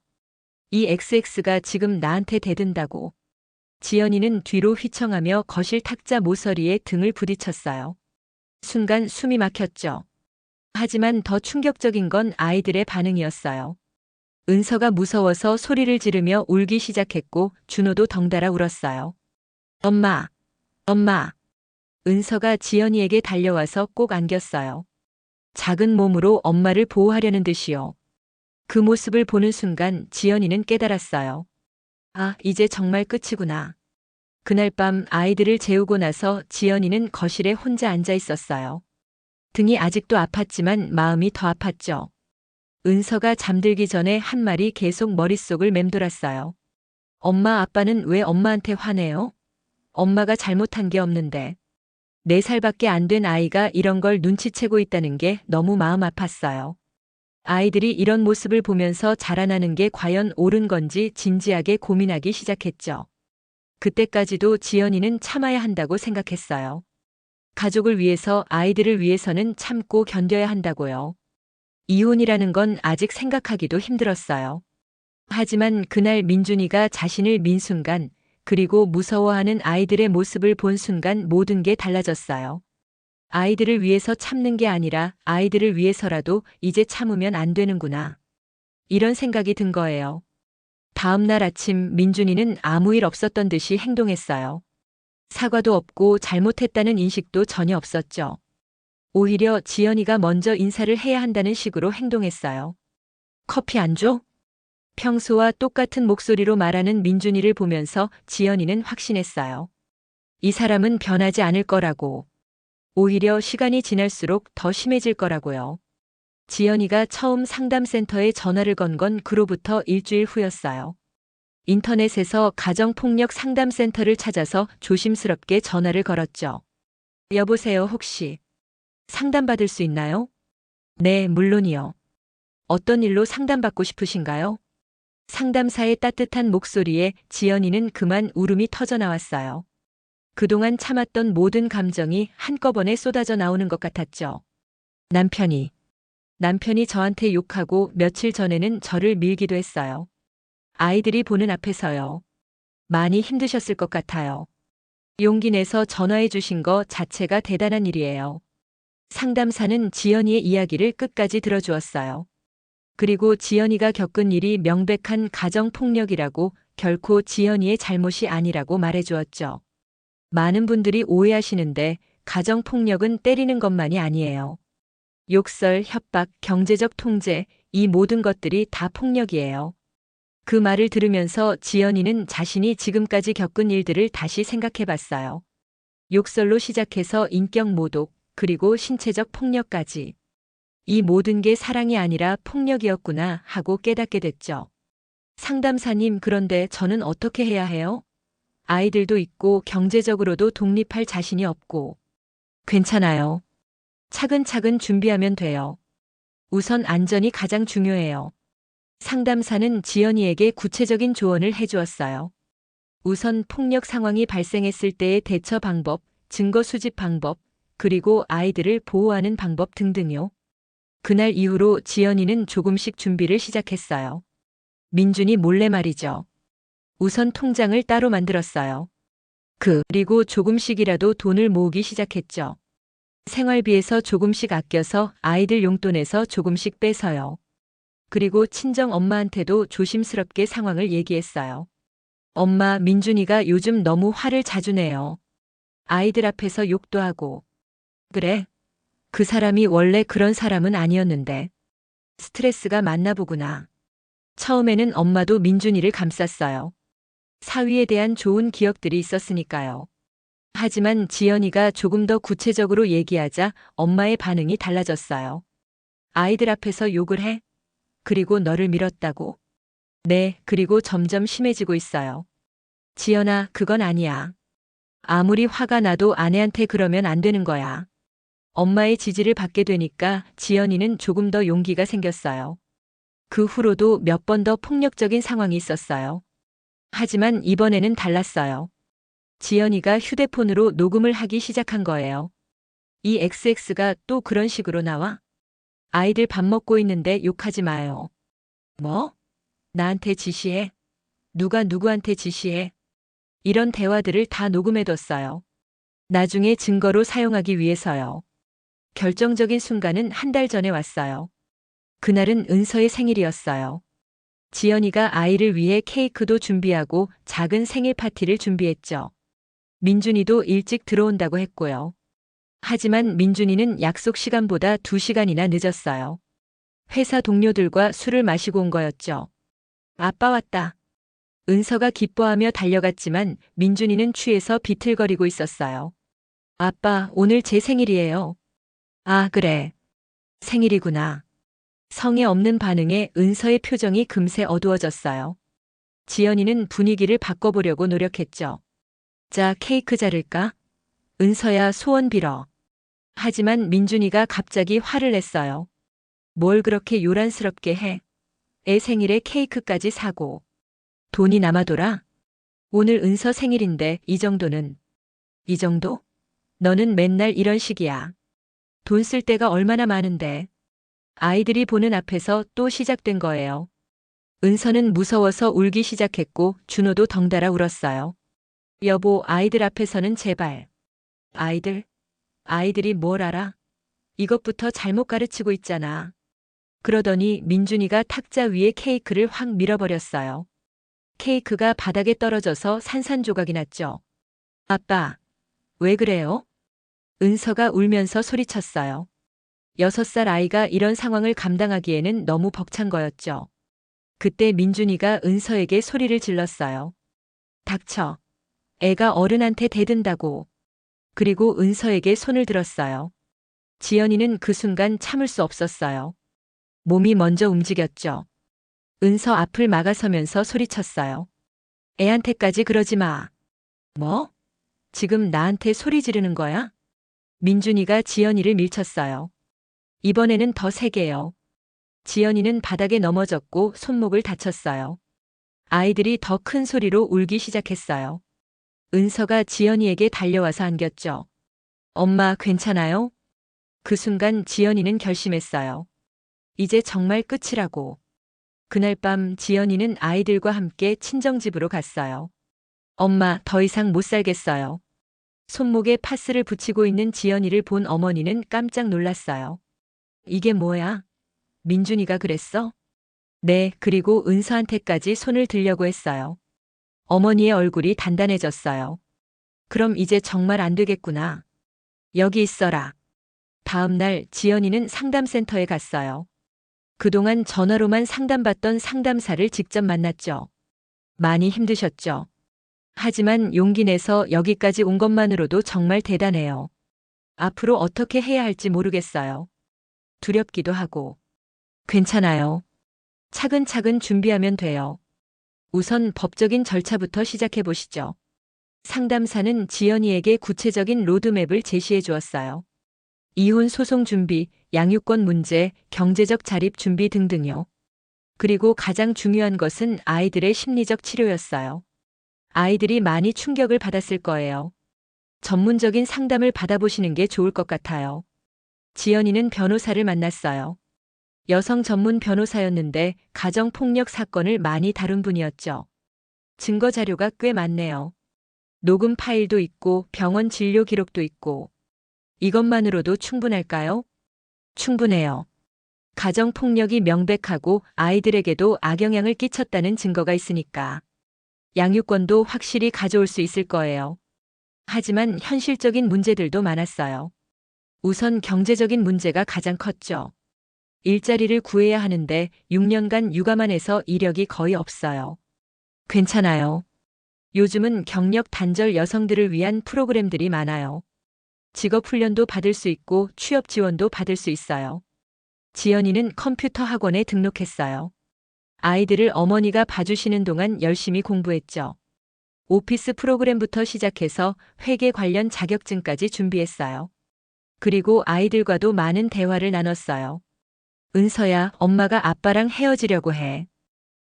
Speaker 1: 이 XX가 지금 나한테 대든다고. 지연이는 뒤로 휘청하며 거실 탁자 모서리에 등을 부딪혔어요. 순간 숨이 막혔죠. 하지만 더 충격적인 건 아이들의 반응이었어요. 은서가 무서워서 소리를 지르며 울기 시작했고 준호도 덩달아 울었어요. 엄마, 엄마. 은서가 지연이에게 달려와서 꼭 안겼어요. 작은 몸으로 엄마를 보호하려는 듯이요. 그 모습을 보는 순간 지연이는 깨달았어요. 아, 이제 정말 끝이구나. 그날 밤 아이들을 재우고 나서 지연이는 거실에 혼자 앉아 있었어요. 등이 아직도 아팠지만 마음이 더 아팠죠. 은서가 잠들기 전에 한 말이 계속 머릿속을 맴돌았어요. 엄마, 아빠는 왜 엄마한테 화내요? 엄마가 잘못한 게 없는데. 4살밖에 안 된 아이가 이런 걸 눈치채고 있다는 게 너무 마음 아팠어요. 아이들이 이런 모습을 보면서 자라나는 게 과연 옳은 건지 진지하게 고민하기 시작했죠. 그때까지도 지연이는 참아야 한다고 생각했어요. 가족을 위해서, 아이들을 위해서는 참고 견뎌야 한다고요. 이혼이라는 건 아직 생각하기도 힘들었어요. 하지만 그날 민준이가 자신을 민 순간, 그리고 무서워하는 아이들의 모습을 본 순간 모든 게 달라졌어요. 아이들을 위해서 참는 게 아니라 아이들을 위해서라도 이제 참으면 안 되는구나. 이런 생각이 든 거예요. 다음 날 아침 민준이는 아무 일 없었던 듯이 행동했어요. 사과도 없고 잘못했다는 인식도 전혀 없었죠. 오히려 지연이가 먼저 인사를 해야 한다는 식으로 행동했어요. 커피 안 줘? 평소와 똑같은 목소리로 말하는 민준이를 보면서 지연이는 확신했어요. 이 사람은 변하지 않을 거라고. 오히려 시간이 지날수록 더 심해질 거라고요. 지연이가 처음 상담센터에 전화를 건 건 그로부터 일주일 후였어요. 인터넷에서 가정폭력 상담센터를 찾아서 조심스럽게 전화를 걸었죠. 여보세요, 혹시 상담받을 수 있나요? 네, 물론이요. 어떤 일로 상담받고 싶으신가요? 상담사의 따뜻한 목소리에 지연이는 그만 울음이 터져 나왔어요. 그동안 참았던 모든 감정이 한꺼번에 쏟아져 나오는 것 같았죠. 남편이 저한테 욕하고 며칠 전에는 저를 밀기도 했어요. 아이들이 보는 앞에서요. 많이 힘드셨을 것 같아요. 용기 내서 전화해 주신 거 자체가 대단한 일이에요. 상담사는 지연이의 이야기를 끝까지 들어주었어요. 그리고 지연이가 겪은 일이 명백한 가정폭력이라고, 결코 지연이의 잘못이 아니라고 말해주었죠. 많은 분들이 오해하시는데 가정폭력은 때리는 것만이 아니에요. 욕설, 협박, 경제적 통제, 이 모든 것들이 다 폭력이에요. 그 말을 들으면서 지연이는 자신이 지금까지 겪은 일들을 다시 생각해 봤어요. 욕설로 시작해서 인격 모독, 그리고 신체적 폭력까지. 이 모든 게 사랑이 아니라 폭력이었구나 하고 깨닫게 됐죠. 상담사님, 그런데 저는 어떻게 해야 해요? 아이들도 있고 경제적으로도 독립할 자신이 없고. 괜찮아요. 차근차근 준비하면 돼요. 우선 안전이 가장 중요해요. 상담사는 지연이에게 구체적인 조언을 해주었어요. 우선 폭력 상황이 발생했을 때의 대처 방법, 증거 수집 방법, 그리고 아이들을 보호하는 방법 등등요. 그날 이후로 지연이는 조금씩 준비를 시작했어요. 민준이 몰래 말이죠. 우선 통장을 따로 만들었어요. 그리고 조금씩이라도 돈을 모으기 시작했죠. 생활비에서 조금씩 아껴서 아이들 용돈에서 조금씩 빼서요. 그리고 친정 엄마한테도 조심스럽게 상황을 얘기했어요. 엄마, 민준이가 요즘 너무 화를 자주 내요. 아이들 앞에서 욕도 하고. 그래? 그 사람이 원래 그런 사람은 아니었는데. 스트레스가 많나 보구나. 처음에는 엄마도 민준이를 감쌌어요. 사위에 대한 좋은 기억들이 있었으니까요. 하지만 지연이가 조금 더 구체적으로 얘기하자 엄마의 반응이 달라졌어요. 아이들 앞에서 욕을 해? 그리고 너를 밀었다고? 네, 그리고 점점 심해지고 있어요. 지연아, 그건 아니야. 아무리 화가 나도 아내한테 그러면 안 되는 거야. 엄마의 지지를 받게 되니까 지연이는 조금 더 용기가 생겼어요. 그 후로도 몇 번 더 폭력적인 상황이 있었어요. 하지만 이번에는 달랐어요. 지연이가 휴대폰으로 녹음을 하기 시작한 거예요. 이 XX가 또 그런 식으로 나와? 아이들 밥 먹고 있는데 욕하지 마요. 뭐? 나한테 지시해? 누가 누구한테 지시해? 이런 대화들을 다 녹음해뒀어요. 나중에 증거로 사용하기 위해서요. 결정적인 순간은 한 달 전에 왔어요. 그날은 은서의 생일이었어요. 지연이가 아이를 위해 케이크도 준비하고 작은 생일 파티를 준비했죠. 민준이도 일찍 들어온다고 했고요. 하지만 민준이는 약속 시간보다 2시간이나 늦었어요. 회사 동료들과 술을 마시고 온 거였죠. 아빠 왔다. 은서가 기뻐하며 달려갔지만 민준이는 취해서 비틀거리고 있었어요. 아빠, 오늘 제 생일이에요. 아, 그래. 생일이구나. 성의 없는 반응에 은서의 표정이 금세 어두워졌어요. 지연이는 분위기를 바꿔보려고 노력했죠. 자, 케이크 자를까? 은서야, 소원 빌어. 하지만 민준이가 갑자기 화를 냈어요. 뭘 그렇게 요란스럽게 해? 애 생일에 케이크까지 사고. 돈이 남아돌아? 오늘 은서 생일인데 이 정도는. 이 정도? 너는 맨날 이런 식이야. 돈 쓸 데가 얼마나 많은데. 아이들이 보는 앞에서 또 시작된 거예요. 은서는 무서워서 울기 시작했고 준호도 덩달아 울었어요. 여보, 아이들 앞에서는 제발. 아이들이 뭘 알아? 이것부터 잘못 가르치고 있잖아. 그러더니 민준이가 탁자 위에 케이크를 확 밀어버렸어요. 케이크가 바닥에 떨어져서 산산조각이 났죠. 아빠, 왜 그래요? 은서가 울면서 소리쳤어요. 6살 아이가 이런 상황을 감당하기에는 너무 벅찬 거였죠. 그때 민준이가 은서에게 소리를 질렀어요. 닥쳐. 애가 어른한테 대든다고. 그리고 은서에게 손을 들었어요. 지연이는 그 순간 참을 수 없었어요. 몸이 먼저 움직였죠. 은서 앞을 막아서면서 소리쳤어요. 애한테까지 그러지 마. 뭐? 지금 나한테 소리 지르는 거야? 민준이가 지연이를 밀쳤어요. 이번에는 더 세게요. 지연이는 바닥에 넘어졌고 손목을 다쳤어요. 아이들이 더 큰 소리로 울기 시작했어요. 은서가 지연이에게 달려와서 안겼죠. 엄마, 괜찮아요? 그 순간 지연이는 결심했어요. 이제 정말 끝이라고. 그날 밤 지연이는 아이들과 함께 친정집으로 갔어요. 엄마, 더 이상 못 살겠어요. 손목에 파스를 붙이고 있는 지연이를 본 어머니는 깜짝 놀랐어요. 이게 뭐야? 민준이가 그랬어? 네, 그리고 은서한테까지 손을 들려고 했어요. 어머니의 얼굴이 단단해졌어요. 그럼 이제 정말 안 되겠구나. 여기 있어라. 다음 날 지연이는 상담센터에 갔어요. 그동안 전화로만 상담받던 상담사를 직접 만났죠. 많이 힘드셨죠? 하지만 용기 내서 여기까지 온 것만으로도 정말 대단해요. 앞으로 어떻게 해야 할지 모르겠어요. 두렵기도 하고. 괜찮아요. 차근차근 준비하면 돼요. 우선 법적인 절차부터 시작해 보시죠. 상담사는 지연이에게 구체적인 로드맵을 제시해 주었어요. 이혼 소송 준비, 양육권 문제, 경제적 자립 준비 등등요. 그리고 가장 중요한 것은 아이들의 심리적 치료였어요. 아이들이 많이 충격을 받았을 거예요. 전문적인 상담을 받아보시는 게 좋을 것 같아요. 지연이는 변호사를 만났어요. 여성 전문 변호사였는데 가정폭력 사건을 많이 다룬 분이었죠. 증거 자료가 꽤 많네요. 녹음 파일도 있고 병원 진료 기록도 있고. 이것만으로도 충분할까요? 충분해요. 가정폭력이 명백하고 아이들에게도 악영향을 끼쳤다는 증거가 있으니까. 양육권도 확실히 가져올 수 있을 거예요. 하지만 현실적인 문제들도 많았어요. 우선 경제적인 문제가 가장 컸죠. 일자리를 구해야 하는데 6년간 육아만 해서 이력이 거의 없어요. 괜찮아요. 요즘은 경력 단절 여성들을 위한 프로그램들이 많아요. 직업 훈련도 받을 수 있고 취업 지원도 받을 수 있어요. 지연이는 컴퓨터 학원에 등록했어요. 아이들을 어머니가 봐주시는 동안 열심히 공부했죠. 오피스 프로그램부터 시작해서 회계 관련 자격증까지 준비했어요. 그리고 아이들과도 많은 대화를 나눴어요. 은서야, 엄마가 아빠랑 헤어지려고 해.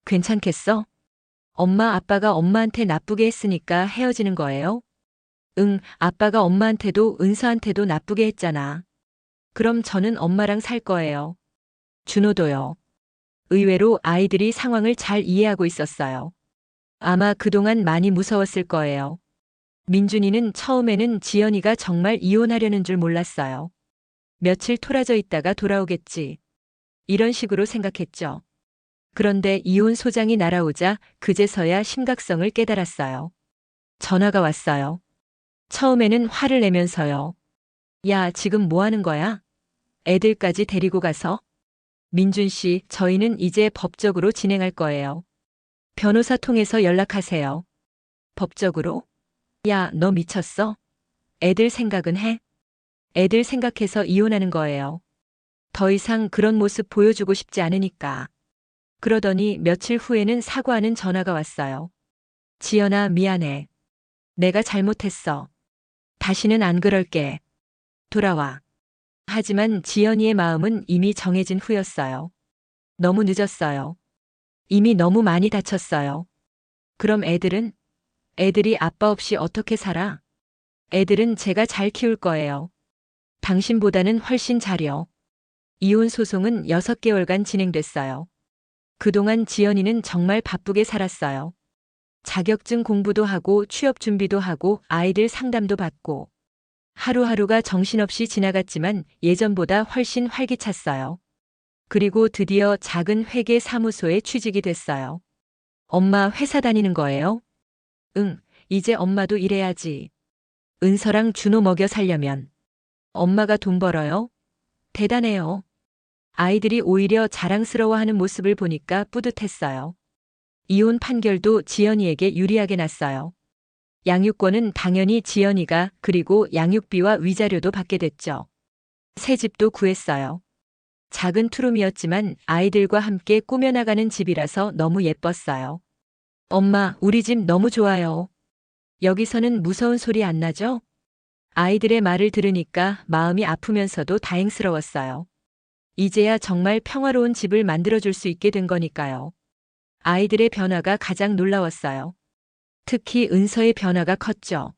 Speaker 1: 괜찮겠어? 엄마 아빠가 엄마한테 나쁘게 했으니까 헤어지는 거예요? 응, 아빠가 엄마한테도 은서한테도 나쁘게 했잖아. 그럼 저는 엄마랑 살 거예요. 준호도요. 의외로 아이들이 상황을 잘 이해하고 있었어요. 아마 그동안 많이 무서웠을 거예요. 민준이는 처음에는 지연이가 정말 이혼하려는 줄 몰랐어요. 며칠 토라져 있다가 돌아오겠지. 이런 식으로 생각했죠. 그런데 이혼 소장이 날아오자 그제서야 심각성을 깨달았어요. 전화가 왔어요. 처음에는 화를 내면서요. 야, 지금 뭐 하는 거야? 애들까지 데리고 가서? 민준 씨, 저희는 이제 법적으로 진행할 거예요. 변호사 통해서 연락하세요. 법적으로? 야, 너 미쳤어? 애들 생각은 해? 애들 생각해서 이혼하는 거예요. 더 이상 그런 모습 보여주고 싶지 않으니까. 그러더니 며칠 후에는 사과하는 전화가 왔어요. 지연아, 미안해. 내가 잘못했어. 다시는 안 그럴게. 돌아와. 하지만 지연이의 마음은 이미 정해진 후였어요. 너무 늦었어요. 이미 너무 많이 다쳤어요. 그럼 애들은? 애들이 아빠 없이 어떻게 살아? 애들은 제가 잘 키울 거예요. 당신보다는 훨씬 잘요. 이혼 소송은 6개월간 진행됐어요. 그동안 지연이는 정말 바쁘게 살았어요. 자격증 공부도 하고 취업 준비도 하고 아이들 상담도 받고 하루하루가 정신없이 지나갔지만 예전보다 훨씬 활기찼어요. 그리고 드디어 작은 회계 사무소에 취직이 됐어요. 엄마 회사 다니는 거예요? 응, 이제 엄마도 일해야지. 은서랑 준호 먹여 살려면. 엄마가 돈 벌어요? 대단해요. 아이들이 오히려 자랑스러워하는 모습을 보니까 뿌듯했어요. 이혼 판결도 지연이에게 유리하게 났어요. 양육권은 당연히 지연이가 그리고 양육비와 위자료도 받게 됐죠. 새 집도 구했어요. 작은 투룸이었지만 아이들과 함께 꾸며나가는 집이라서 너무 예뻤어요. 엄마, 우리 집 너무 좋아요. 여기서는 무서운 소리 안 나죠? 아이들의 말을 들으니까 마음이 아프면서도 다행스러웠어요. 이제야 정말 평화로운 집을 만들어줄 수 있게 된 거니까요. 아이들의 변화가 가장 놀라웠어요. 특히 은서의 변화가 컸죠.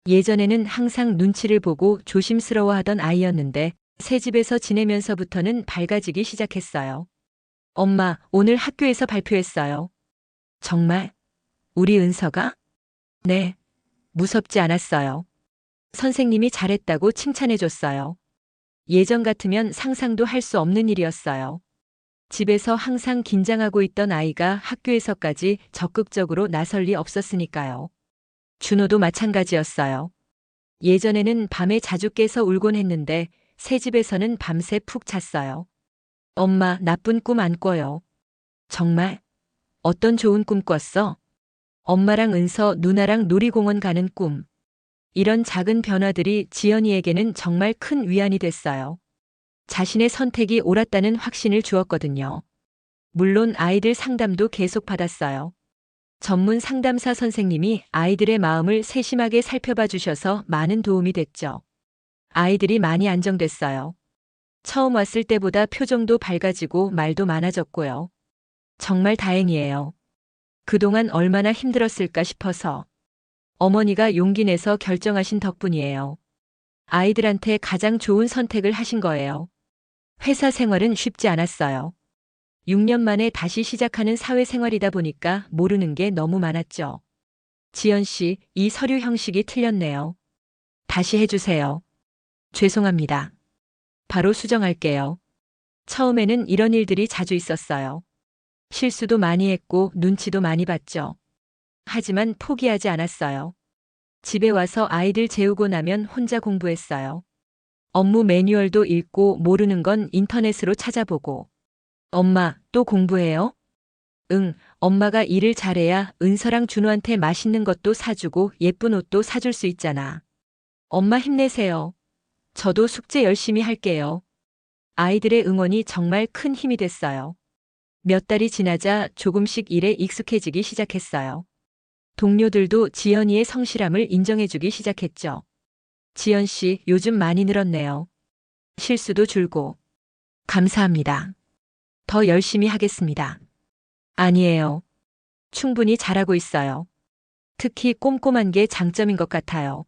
Speaker 1: 예전에는 항상 눈치를 보고 조심스러워하던 아이였는데 새 집에서 지내면서부터는 밝아지기 시작했어요. 엄마, 오늘 학교에서 발표했어요. 정말? 우리 은서가? 네. 무섭지 않았어요. 선생님이 잘했다고 칭찬해줬어요. 예전 같으면 상상도 할 수 없는 일이었어요. 집에서 항상 긴장하고 있던 아이가 학교에서까지 적극적으로 나설 리 없었으니까요. 준호도 마찬가지였어요. 예전에는 밤에 자주 깨서 울곤 했는데 새 집에서는 밤새 푹 잤어요. 엄마, 나쁜 꿈 안 꿔요. 정말? 어떤 좋은 꿈 꿨어? 엄마랑 은서 누나랑 놀이공원 가는 꿈. 이런 작은 변화들이 지연이에게는 정말 큰 위안이 됐어요. 자신의 선택이 옳았다는 확신을 주었거든요. 물론 아이들 상담도 계속 받았어요. 전문 상담사 선생님이 아이들의 마음을 세심하게 살펴봐 주셔서 많은 도움이 됐죠. 아이들이 많이 안정됐어요. 처음 왔을 때보다 표정도 밝아지고 말도 많아졌고요. 정말 다행이에요. 그동안 얼마나 힘들었을까 싶어서. 어머니가 용기 내서 결정하신 덕분이에요. 아이들한테 가장 좋은 선택을 하신 거예요. 회사 생활은 쉽지 않았어요. 6년 만에 다시 시작하는 사회생활이다 보니까 모르는 게 너무 많았죠. 지연 씨, 이 서류 형식이 틀렸네요. 다시 해주세요. 죄송합니다. 바로 수정할게요. 처음에는 이런 일들이 자주 있었어요. 실수도 많이 했고 눈치도 많이 봤죠. 하지만 포기하지 않았어요. 집에 와서 아이들 재우고 나면 혼자 공부했어요. 업무 매뉴얼도 읽고 모르는 건 인터넷으로 찾아보고. 엄마, 또 공부해요? 응, 엄마가 일을 잘해야 은서랑 준호한테 맛있는 것도 사주고 예쁜 옷도 사줄 수 있잖아. 엄마 힘내세요. 저도 숙제 열심히 할게요. 아이들의 응원이 정말 큰 힘이 됐어요. 몇 달이 지나자 조금씩 일에 익숙해지기 시작했어요. 동료들도 지연이의 성실함을 인정해주기 시작했죠. 지연 씨, 요즘 많이 늘었네요. 실수도 줄고. 감사합니다. 더 열심히 하겠습니다. 아니에요. 충분히 잘하고 있어요. 특히 꼼꼼한 게 장점인 것 같아요.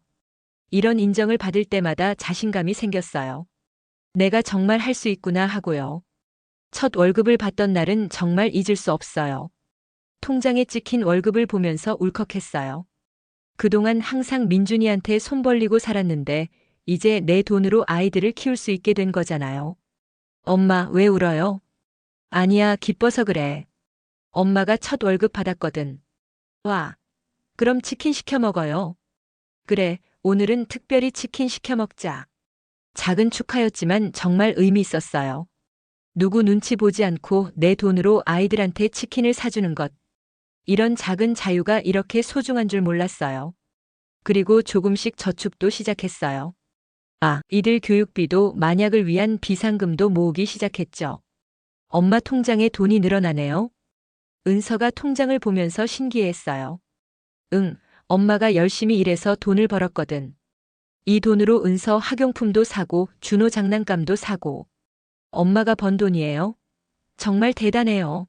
Speaker 1: 이런 인정을 받을 때마다 자신감이 생겼어요. 내가 정말 할 수 있구나 하고요. 첫 월급을 받던 날은 정말 잊을 수 없어요. 통장에 찍힌 월급을 보면서 울컥했어요. 그동안 항상 민준이한테 손 벌리고 살았는데 이제 내 돈으로 아이들을 키울 수 있게 된 거잖아요. 엄마, 왜 울어요? 아니야, 기뻐서 그래. 엄마가 첫 월급 받았거든. 와, 그럼 치킨 시켜 먹어요. 그래, 오늘은 특별히 치킨 시켜 먹자. 작은 축하였지만 정말 의미 있었어요. 누구 눈치 보지 않고 내 돈으로 아이들한테 치킨을 사주는 것. 이런 작은 자유가 이렇게 소중한 줄 몰랐어요. 그리고 조금씩 저축도 시작했어요. 이들 교육비도 만약을 위한 비상금도 모으기 시작했죠. 엄마 통장에 돈이 늘어나네요. 은서가 통장을 보면서 신기해했어요. 응, 엄마가 열심히 일해서 돈을 벌었거든. 이 돈으로 은서 학용품도 사고 준호 장난감도 사고. 엄마가 번 돈이에요. 정말 대단해요.